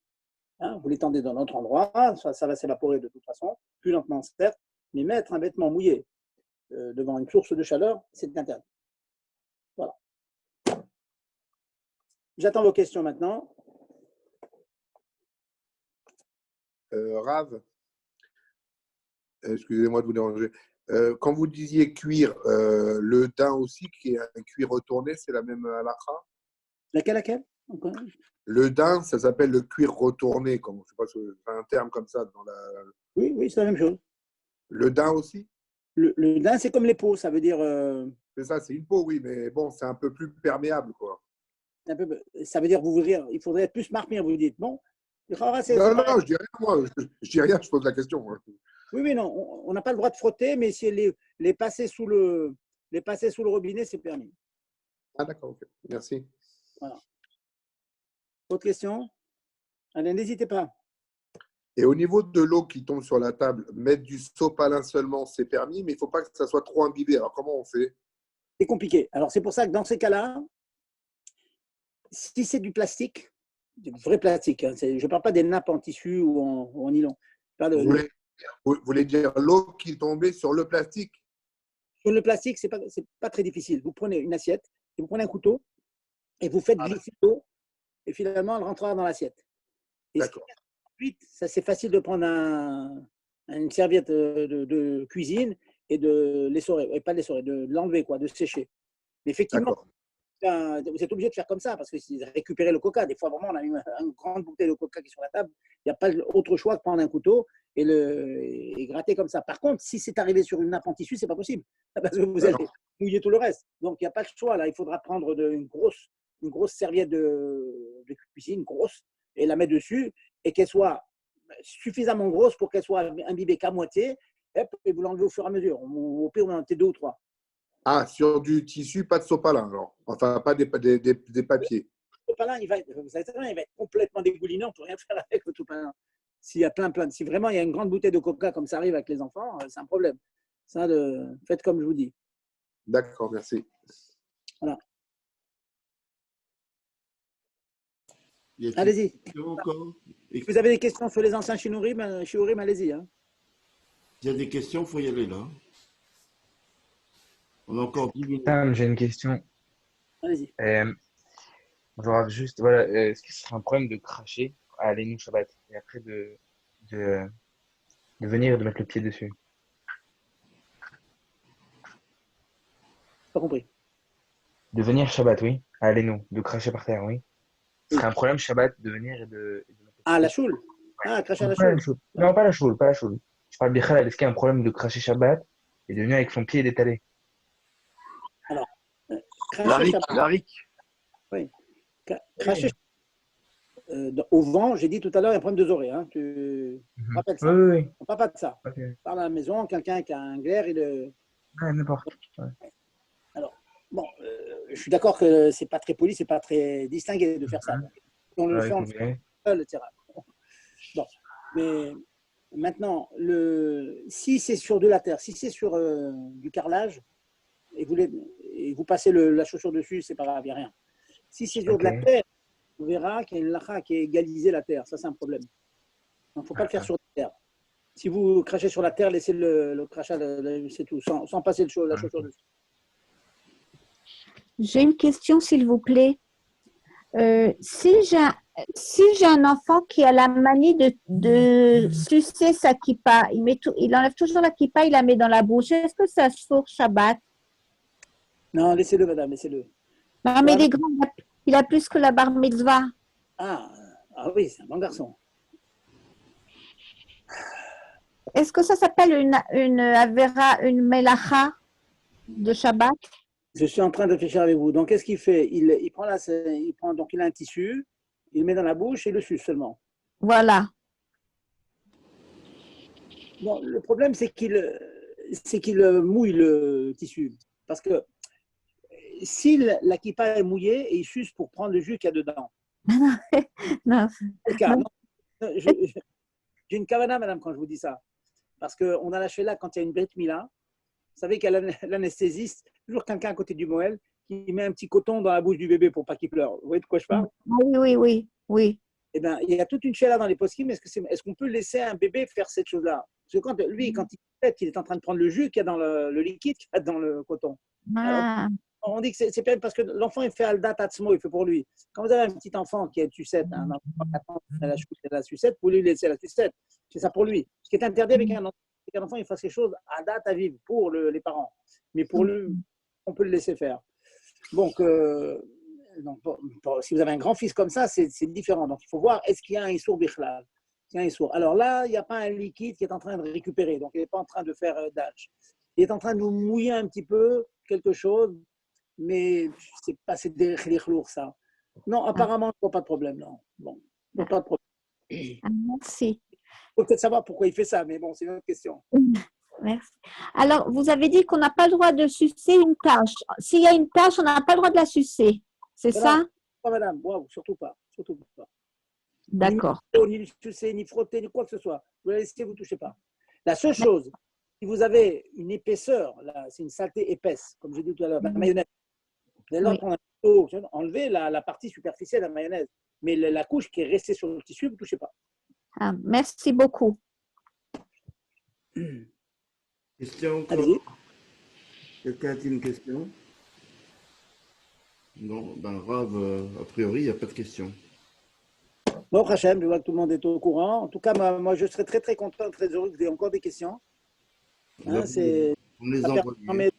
Hein, vous les tendez dans un autre endroit, ça va s'évaporer de toute façon, plus lentement certes, mais mettre un vêtement mouillé devant une source de chaleur, c'est interdit. Voilà. J'attends vos questions maintenant. Rav, excusez-moi de vous déranger. Quand vous disiez cuir, le daim aussi, qui est un cuir retourné, c'est la même halakha? Laquelle Le daim, ça s'appelle le cuir retourné, comme, je sais pas, c'est un terme comme ça. Oui, c'est la même chose. Le daim aussi? Le daim, c'est comme les peaux, ça veut dire… C'est ça, c'est une peau, oui, mais bon, c'est un peu plus perméable, quoi. Ça veut dire, il faudrait plus marmire, vous dites. Bon, non, je dis rien, moi. Je dis rien, je pose la question. Oui, non, on n'a pas le droit de frotter, mais si les passer sous le robinet, c'est permis. Ah, d'accord, ok. Merci. Voilà. Autre question? Allez, n'hésitez pas. Et au niveau de l'eau qui tombe sur la table, mettre du sopalin seulement, c'est permis, mais il ne faut pas que ça soit trop imbibé. Alors, comment on fait? C'est compliqué. Alors, c'est pour ça que dans ces cas-là, si c'est du plastique, du vrai plastique, hein, je ne parle pas des nappes en tissu ou en nylon. Vous voulez dire l'eau qui tombait sur le plastique? Sur le plastique, ce n'est pas très difficile. Vous prenez une assiette, et vous prenez un couteau, et vous faites glisser l'eau, et finalement, elle rentrera dans l'assiette. D'accord. Ensuite, ça c'est facile de prendre une serviette de cuisine et de l'essorer, et pas de l'essorer, de l'enlever, de sécher. Mais effectivement, vous êtes obligé de faire comme ça parce que si vous récupérez le coca, des fois vraiment on a une grande bouteille de coca qui est sur la table, il n'y a pas autre choix que prendre un couteau et gratter comme ça. Par contre, si c'est arrivé sur une nappe en tissu, c'est pas possible parce que vous allez mouiller tout le reste. Donc il n'y a pas le choix là. Il faudra prendre une grosse serviette de cuisine, grosse, et la mettre dessus et qu'elle soit suffisamment grosse pour qu'elle soit imbibée qu'à moitié et vous l'enlevez au fur et à mesure. Au pire, on en était 2 ou 3. Ah, sur du tissu, pas de sopalin, alors. Enfin, pas des papiers. Le sopalin, vous savez très bien, il va être complètement dégoulinant, on ne peut rien faire avec le sopalin. S'il y a si vraiment il y a une grande bouteille de coca comme ça arrive avec les enfants, c'est un problème. Ça, faites comme je vous dis. D'accord, merci. Voilà. Y Allez-y. encore? Si vous avez des questions sur les anciens Shiurim, allez-y. Hein. Il y a des questions, il faut y aller là. On a encore 10 minutes. J'ai une question. Allez-y. Genre juste, voilà, est-ce que ce serait un problème de cracher à l'Enou Shabbat et après de venir et de mettre le pied dessus? Pas compris. De venir Shabbat, oui, à l'Enou, de cracher par terre, oui. Ce serait un problème Shabbat de venir et de mettre le Ah, pied la dessus. choule. Ah, cracher à la Pas la choule. choule. Non, pas la choule, pas la choule. Je parle des Khalal. Est-ce qu'il y a un problème de cracher Shabbat et de venir avec son pied et d'étaler? Alors, cracher Shabbat. Larik. Oui. Cracher au vent, j'ai dit tout à l'heure, il y a un problème de zoré. Hein. Tu rappelles ça? Oui, oui, oui. On ne parle pas de ça. Ok. On parle à la maison, quelqu'un qui a un glaire, Ouais, n'importe. Ouais. Alors, bon, je suis d'accord que c'est pas très poli, c'est pas très distingué de faire ça. Donc, on le Ouais, fait, on le fait seul, etc. Bon, mais maintenant, si c'est sur de la terre, si c'est sur du carrelage, et vous passez la chaussure dessus, c'est pas grave, il n'y a rien. Si c'est sur de la Ok. terre, on verra qu'il y a une lacha qui est égalisée la terre. Ça, c'est un problème. Il ne faut pas le faire sur la terre. Si vous crachez sur la terre, laissez le crachat, c'est tout, sans passer la chaussure dessus. J'ai une question, s'il vous plaît. Si j'ai un enfant qui a la manie de sucer sa kippa, il enlève toujours la kippa, il la met dans la bouche. Est-ce que ça sourd Shabbat? Non, laissez-le, madame, laissez-le. Non, mais il est grand, il a plus que la bar mitzvah. Ah oui, c'est un bon garçon. Est-ce que ça s'appelle une avera, une melacha de Shabbat? Je suis en train de réfléchir avec vous. Donc, qu'est-ce qu'il fait? Donc, il a un tissu, il le met dans la bouche et il le suce seulement. Voilà. Bon, le problème, c'est qu'il mouille le tissu. Parce que si la kippa est mouillée et il suce pour prendre le jus qu'il y a dedans. Non. C'est le cas. Non, j'ai une kavana, madame, quand je vous dis ça. Parce qu'on a lâché là quand il y a une brit mila. Vous savez qu'il y a l'anesthésiste, toujours quelqu'un à côté du Moël, qui met un petit coton dans la bouche du bébé pour pas qu'il pleure. Vous voyez de quoi je parle? Oui. Eh bien, il y a toute une chaîne là dans les poskim. Est-ce qu'on peut laisser un bébé faire cette chose-là? Parce que quand il est en train de prendre le jus qu'il y a dans le liquide qu'il y a dans le coton. Ah. Alors, on dit que c'est pas parce que l'enfant, il fait Alda Tatsmo, il fait pour lui. Quand vous avez un petit enfant qui a une sucette, un enfant qui a la sucette, vous lui laissez la sucette. C'est ça pour lui. Ce qui est interdit avec un enfant, c'est qu'un enfant il fasse quelque chose à date à vivre pour les parents. Mais pour lui, on peut le laisser faire. Donc, si vous avez un grand-fils comme ça, c'est différent. Donc, il faut voir, est-ce qu'il y a un Issour Bichlal? Alors là, il n'y a pas un liquide qui est en train de récupérer. Donc, il n'est pas en train de faire d'âge. Il est en train de nous mouiller un petit peu quelque chose, mais c'est des khlikhlour, ça. Non, apparemment, il n'y a pas de problème. Non. Bon, il n'y a pas de problème. Merci. Il faut peut-être savoir pourquoi il fait ça, mais bon, c'est une autre question. Merci. Alors, vous avez dit qu'on n'a pas le droit de sucer une tâche. S'il y a une tâche, on n'a pas le droit de la sucer. C'est ça? Non, madame, wow, surtout pas. Surtout pas. D'accord. Ni sucer, ni frotter, ni quoi que ce soit. Vous la laissez, vous ne touchez pas. La seule chose, si vous avez une épaisseur, là, c'est une saleté épaisse, comme j'ai dit tout à l'heure, la mayonnaise. Vous allez prendre un couteau, enlever la partie superficielle de la mayonnaise. Mais la couche qui est restée sur le tissu, vous ne touchez pas. Ah, merci beaucoup. Question encore? Allez-y. Quelqu'un a une question? Non, ben Rav, a priori, il n'y a pas de question. Bon, Hachem, je vois que tout le monde est au courant. En tout cas, moi, je serais très, très content, très heureux que vous ayez encore des questions. Vous les envoyez.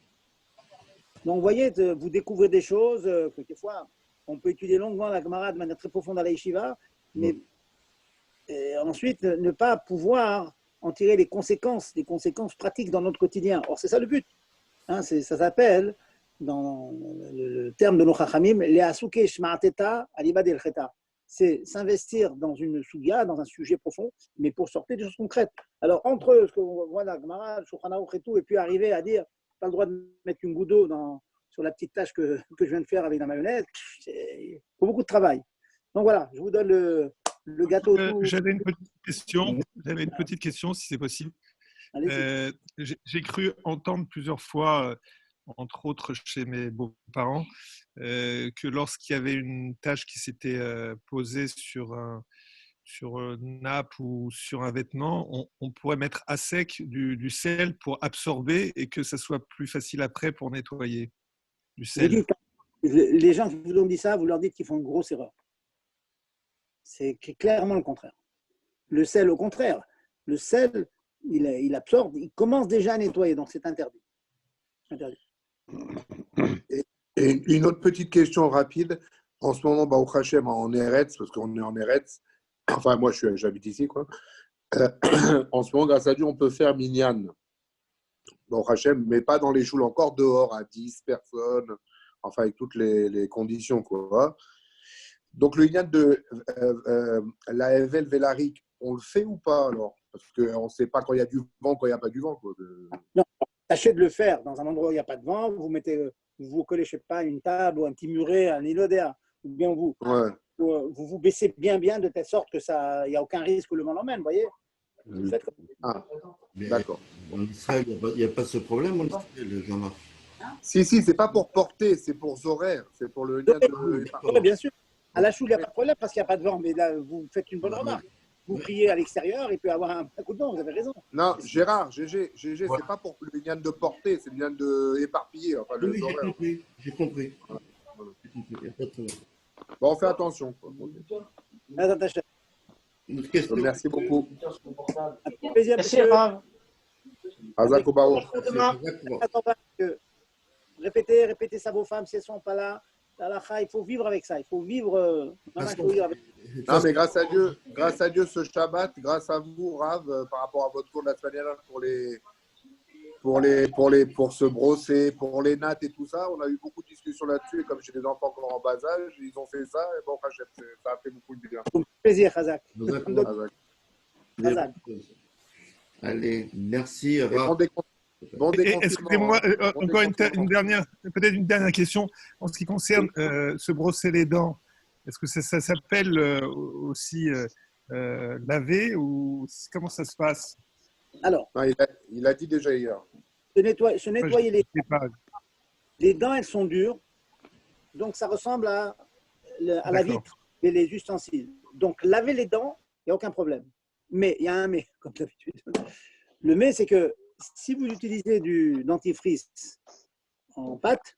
Donc, vous voyez, vous découvrez des choses que des fois, on peut étudier longuement la Gemara de manière très profonde à la yeshiva, mais ensuite, ne pas pouvoir en tirer des conséquences pratiques dans notre quotidien. Or, c'est ça le but. Hein, ça s'appelle, dans le terme de nos chachamim, les asuke shma'ateta alibad el cheta. c'est s'investir dans une souga, dans un sujet profond, mais pour sortir des choses concrètes. Alors, entre ce qu'on voit dans la Gemara, le Shulchan Aruch et tout, et puis arriver à dire, pas le droit de mettre une goutte d'eau sur la petite tâche que je viens de faire avec la mayonnaise, il faut beaucoup de travail. Donc voilà, je vous donne le gâteau. J'avais une petite question, si c'est possible. J'ai cru entendre plusieurs fois, entre autres chez mes beaux-parents, que lorsqu'il y avait une tâche qui s'était posée sur une nappe ou sur un vêtement, on pourrait mettre à sec du sel pour absorber et que ça soit plus facile après pour nettoyer du sel. Les gens qui vous ont dit ça, vous leur dites qu'ils font une grosse erreur. C'est clairement le contraire. Le sel, au contraire, le sel, il absorbe, il commence déjà à nettoyer, donc c'est interdit. Et une autre petite question rapide. En ce moment, Baruch Hashem, en Eretz, parce qu'on est en Eretz, enfin moi j'habite ici, quoi. En ce moment, grâce à Dieu, on peut faire minyan, Baruch Hashem, mais pas dans les choules, encore dehors, à 10 personnes, enfin avec toutes les conditions, quoi. Donc le minyan de la Evel Velarik, on le fait ou pas alors? Parce qu'on ne sait pas quand il y a du vent, quand il n'y a pas du vent. Quoi. Non, tâchez de le faire dans un endroit où il n'y a pas de vent, vous collez, je sais pas, une table ou un petit muret, un ilodéa, ou bien vous baissez bien de telle sorte que il n'y a aucun risque que le vent l'emmène, vous voyez. Vous faites comme ça. D'accord. En Israël, il n'y a pas ce problème en Israël, Jean-Marc. Si, c'est pas pour porter, c'est pour Zoraire, c'est pour le lien de... Oui, bien sûr. À la choule, il n'y a pas de problème parce qu'il n'y a pas de vent, mais là, vous faites une bonne remarque. Vous priez à l'extérieur, il peut y avoir un coup de vent, vous avez raison. Non, Gérard, GG, c'est pas pour le lien de porter, c'est le lien de éparpiller. Enfin, oui, j'ai compris. Voilà. Bon, on fait attention. Une question. Merci beaucoup. Plaisir, merci, Rav. Azakobao. Répétez ça à vos femmes si elles ne sont pas là. Il faut vivre avec ça. Il faut vivre. Non, mais grâce à Dieu, ce Shabbat, grâce à vous, Rav, par rapport à votre cours de la semaine dernière pour se brosser, pour les nattes et tout ça, on a eu beaucoup de discussions là-dessus. Et comme j'ai des enfants encore en bas âge, ils ont fait ça. Et bon, ça a fait beaucoup de bien. Plaisir, Khazak. Allez, merci, Rav. Excusez-moi, encore une dernière question en ce qui concerne se brosser les dents. Est-ce que ça s'appelle aussi laver ou comment ça se passe? Alors, non, il a dit déjà hier. Se nettoyer les dents, elles sont dures, donc ça ressemble à la vitre et les ustensiles. Donc laver les dents, il n'y a aucun problème. Mais il y a un mais, comme d'habitude. Le mais, c'est que si vous utilisez du dentifrice en pâte,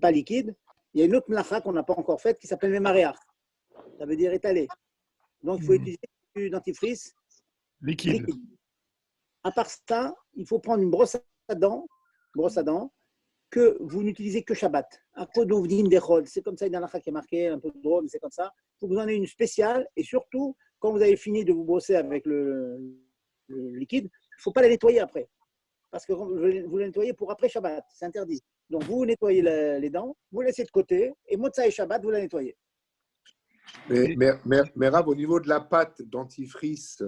pas liquide, il y a une autre mlacha qu'on n'a pas encore faite qui s'appelle mémaréach. Ça veut dire étaler. Donc, il faut utiliser du dentifrice liquide. À part ça, il faut prendre une brosse à dents que vous n'utilisez que Shabbat. C'est comme ça, il y a une halakha qui est marquée, un peu drôle, mais c'est comme ça. Il faut que vous en ayez une spéciale et surtout, quand vous avez fini de vous brosser avec le liquide, il ne faut pas la nettoyer après. Parce que vous la nettoyez pour après Shabbat, c'est interdit. Donc vous nettoyez les dents, vous laissez de côté, et Motza et Shabbat, vous la nettoyez. Mais Rav, au niveau de la pâte dentifrice,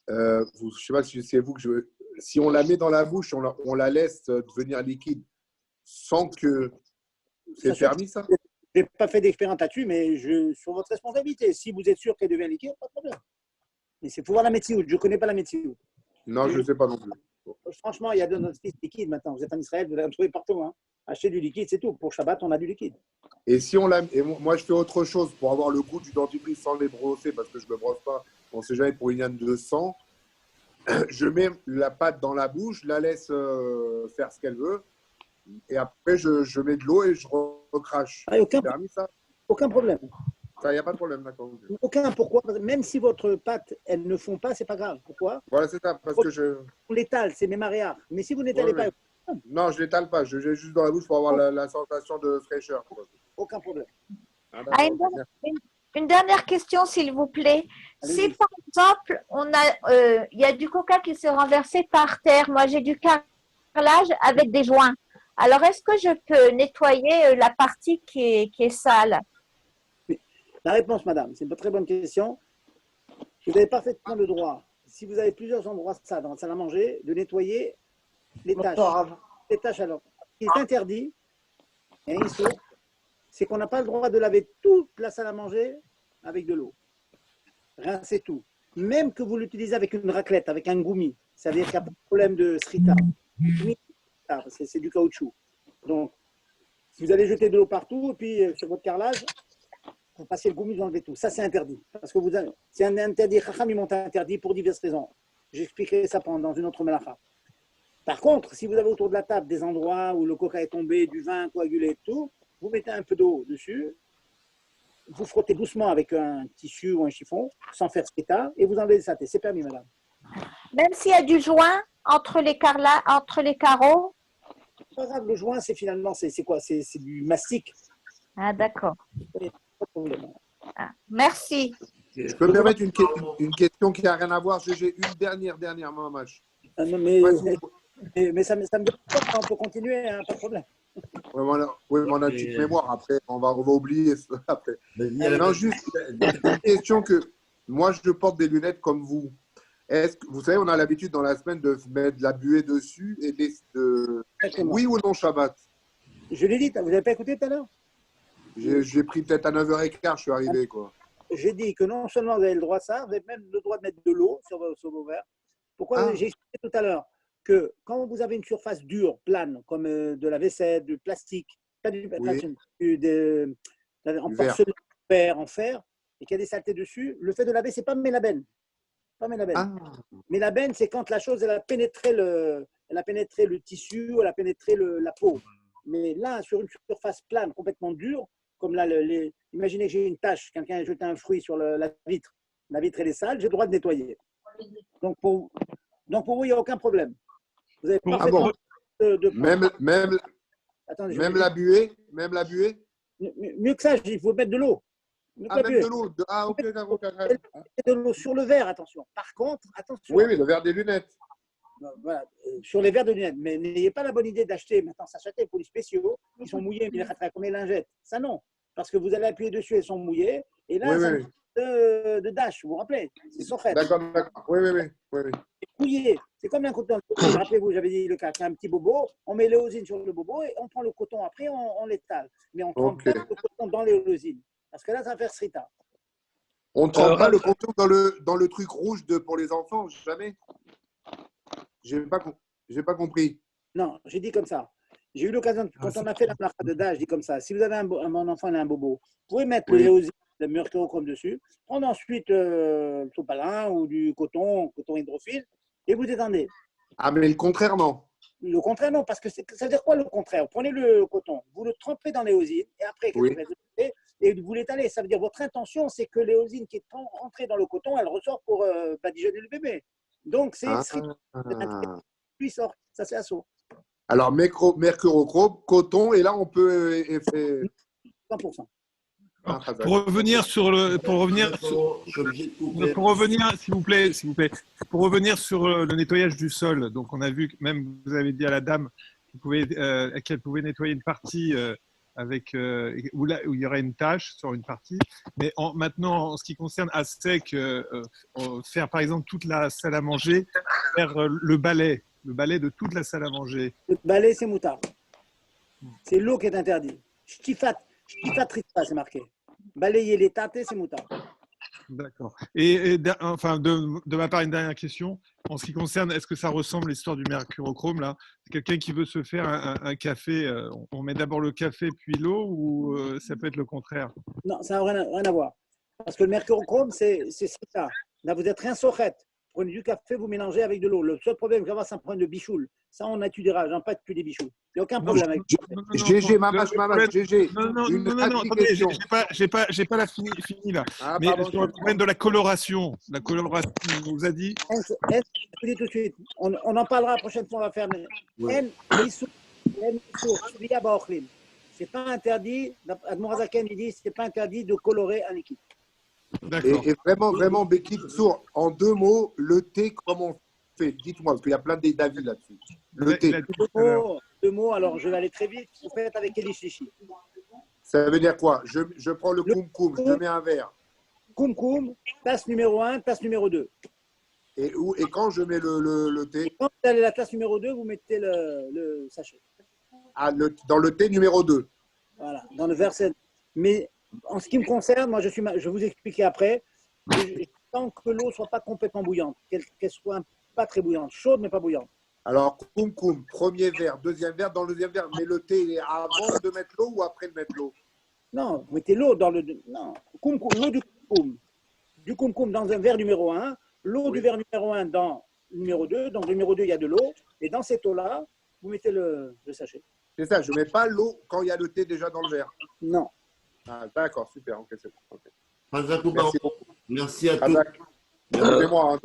je ne sais pas si c'est vous que si on la met dans la bouche, on la laisse devenir liquide sans que c'est permis, ça? Je n'ai pas fait d'expérience là-dessus, mais sur votre responsabilité. Si vous êtes sûr qu'elle devient liquide, pas de problème. Mais il faut voir la médecine. Je ne connais pas la médecine. Non, je ne sais pas non plus. Franchement, il y a de dentifrice liquide maintenant. Vous êtes en Israël, vous allez en trouver partout. Hein. Achetez du liquide, c'est tout. Pour Shabbat, on a du liquide. Et moi, je fais autre chose pour avoir le goût du dentifrice sans les brosser, parce que je ne me brosse pas. On ne sait jamais pour une yann de sang. Je mets la pâte dans la bouche, je la laisse faire ce qu'elle veut. Et après, je mets de l'eau et je recrache. C'est permis, ça? Aucun problème. Ça, il n'y a pas de problème, d'accord. Aucun. Pourquoi? Même si votre pâte, elles ne fond pas, c'est pas grave. Pourquoi? Voilà, c'est ça. Parce que on l'étale, c'est mes maréas. Mais si vous n'étalez pas. Non, je ne l'étale pas. Je l'ai juste dans la bouche pour avoir la sensation de fraîcheur. Aucun problème. Une dernière question, s'il vous plaît. Si par exemple, il y a du coca qui s'est renversé par terre, moi j'ai du carrelage avec des joints. Alors, est-ce que je peux nettoyer la partie qui est sale? La réponse, madame, c'est une très bonne question. Vous avez parfaitement le droit, si vous avez plusieurs endroits ça dans la salle à manger, de nettoyer les tâches. Les tâches alors. Ce qui est interdit, et c'est qu'on n'a pas le droit de laver toute la salle à manger avec de l'eau. Rincer tout. Même que vous l'utilisez avec une raclette, avec un goumi, ça veut dire qu'il n'y a pas de problème de srita. C'est du caoutchouc. Donc, si vous allez jeter de l'eau partout, et puis sur votre carrelage, vous passez le goumi, vous enlevez tout. Ça, c'est interdit. Parce que c'est un interdit. Chacham, ils m'ont interdit pour diverses raisons. J'expliquerai ça dans une autre melacha. Par contre, si vous avez autour de la table des endroits où le coca est tombé, du vin coagulé et tout, vous mettez un peu d'eau dessus, vous frottez doucement avec un tissu ou un chiffon, sans faire srita, et vous enlevez le saté. C'est permis, madame. Même s'il y a du joint entre les carreaux? Pas grave, le joint, c'est finalement, c'est quoi? C'est du mastic. Ah, d'accord. Pas de problème. Ah, merci. Je peux me permettre une question qui n'a rien à voir. J'ai une dernière match. Ah, non, mais ça me dérange pas, on peut continuer, hein, pas de problème. Oui, mais on a une petite mémoire. Après, on va oublier ça après. Non, juste une question que moi, je porte des lunettes comme vous. Est-ce que vous savez, on a l'habitude dans la semaine de mettre de la buée dessus et oui ou non Shabbat? Je l'ai dit, vous n'avez pas écouté tout à l'heure? J'ai pris peut-être à 9h15, je suis arrivé, quoi. J'ai dit que non seulement vous avez le droit de ça, vous avez même le droit de mettre de l'eau sur vos verres. Pourquoi? J'ai expliqué tout à l'heure que quand vous avez une surface dure, plane, comme de la vaisselle, du plastique, en porcelaine, en fer, et qu'il y a des saletés dessus, le fait de laver, c'est pas mélabène. Pas mélabène. Mélabène, c'est quand la chose, elle a pénétré le tissu, elle a pénétré la peau. Mais là, sur une surface plane, complètement dure, comme là, imaginez que j'ai une tache, quelqu'un a jeté un fruit sur la vitre. La vitre, elle est sale, j'ai le droit de nettoyer. Donc, pour vous, il n'y a aucun problème. Vous avez parfaitement même la buée? Mieux que ça, il faut mettre de l'eau. Même de l'eau. Ok. De l'eau sur le verre, attention. Par contre, attention. Oui, le verre des lunettes. Voilà, sur les verres de lunettes. Mais n'ayez pas la bonne idée d'acheter, maintenant, s'acheter pour les spéciaux, ils sont mouillés, mais ils comme les lingettes. Ça, non. Parce que vous allez appuyer dessus, elles sont mouillées. Et là, oui. De dash, vous vous rappelez? C'est sochet. D'accord. Oui. C'est mouillé. C'est comme un coton. Rappelez-vous, j'avais dit le cas, un petit bobo, on met l'éosine sur le bobo et on prend le coton après, on l'étale. Mais on ne trempe pas le coton dans l'éosine. Parce que là, ça va faire srita. On ne trempe pas le coton dans le truc rouge pour les enfants, jamais? J'ai pas compris. Non, j'ai dit comme ça. J'ai eu l'occasion, quand on a fait la plaque de dash, je dis comme ça. Si vous avez un enfant et un bobo, vous pouvez mettre l'éosine, le mercurochrome dessus, prendre ensuite le sopalin ou du coton hydrophile, et vous étendez. Ah, mais le contraire, non. Le contraire, non, parce que ça veut dire quoi le contraire? Prenez le coton, vous le trempez dans l'éosine, et après, et vous l'étalez. Ça veut dire votre intention, c'est que l'éosine qui est rentrée dans le coton, elle ressort pour badigeonner le bébé. Donc, c'est puis sort, ça c'est assaut. Alors, mercurochrome, coton, et là, on peut... 100%. Pour revenir, s'il vous plaît, pour revenir sur le nettoyage du sol. Donc, on a vu que même vous avez dit à la dame qu'elle pouvait nettoyer une partie où il y aurait une tâche sur une partie. Mais maintenant, en ce qui concerne à sec, faire par exemple toute la salle à manger, faire le balai de toute la salle à manger. Le balai, c'est moutard. C'est l'eau qui est interdite. Shtifat ritva, c'est marqué. Balayer les tâtés, c'est moutard. D'accord. Et enfin, de ma part, une dernière question. En ce qui concerne, est-ce que ça ressemble à l'histoire du mercurochrome là? Quelqu'un qui veut se faire un café, on met d'abord le café puis l'eau ou ça peut être le contraire? Non, ça n'a rien à voir. Parce que le mercurochrome, c'est ça. Là, vous êtes rien sochet. Prenez du café, vous mélangez avec de l'eau. Le seul problème que j'avais, c'est un problème de bichoule. Ça, on étudiera. J'en pas plus des bichoules. Il n'y a aucun problème avec ça. GG, GG. Non, attendez, j'ai pas la fini là. Mais sur le problème de la coloration, on vous a dit. Je vous dis tout de suite. On en parlera la prochaine fois, on va faire. C'est pas interdit. Admorazaken, il dit, c'est pas interdit de colorer un liquide. Et vraiment, Bekit, en 2 mots, le thé, comment on fait? Dites-moi, parce qu'il y a plein d'avis là-dessus. Le thé. 2 mots, alors je vais aller très vite. Vous faites avec Eli Shishi. Ça veut dire quoi? Je prends le koum-koum, je mets un verre. Koum-koum, tasse numéro 1, tasse numéro 2. Et quand je mets le thé? Et quand vous allez à la tasse numéro 2, vous mettez le sachet. Ah, dans le thé numéro 2. Voilà, dans le verset. Mais en ce qui me concerne, moi, je vais vous expliquer après. Tant que l'eau ne soit pas complètement bouillante, qu'elle soit pas très bouillante, chaude mais pas bouillante. Alors, koum-koum, premier verre, deuxième verre, dans le deuxième verre. Mais le thé, il est avant de mettre l'eau ou après de mettre l'eau? Non, vous mettez l'eau dans le. Non, l'eau du koum-koum. Du koum-koum dans un verre numéro 1, l'eau du verre numéro 1 dans le numéro 2. Donc, le numéro 2, il y a de l'eau. Et dans cette eau-là, vous mettez le sachet. C'est ça, je ne mets pas l'eau quand il y a le thé déjà dans le verre. Non. Ah, d'accord, super, ok, c'est bon. Okay. Merci beaucoup. Merci à tous. Excusez-moi.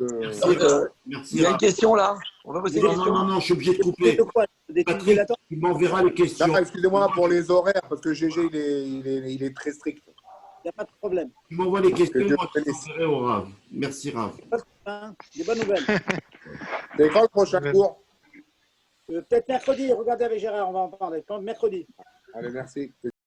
Merci. Il y a une question là. On va poser une question. Non, je suis obligé de couper. Patrick, tu m'enverras les questions. Excusez-moi pour les horaires, parce que GG, il est très strict. Il n'y a pas de problème. Tu m'envoies les questions, moi je t'enverrai au Rav. Merci Rav. Des bonnes nouvelles. C'est quand le prochain cours? Peut-être mercredi. Regardez avec Gérard, on va en parler. Mercredi. Allez, merci.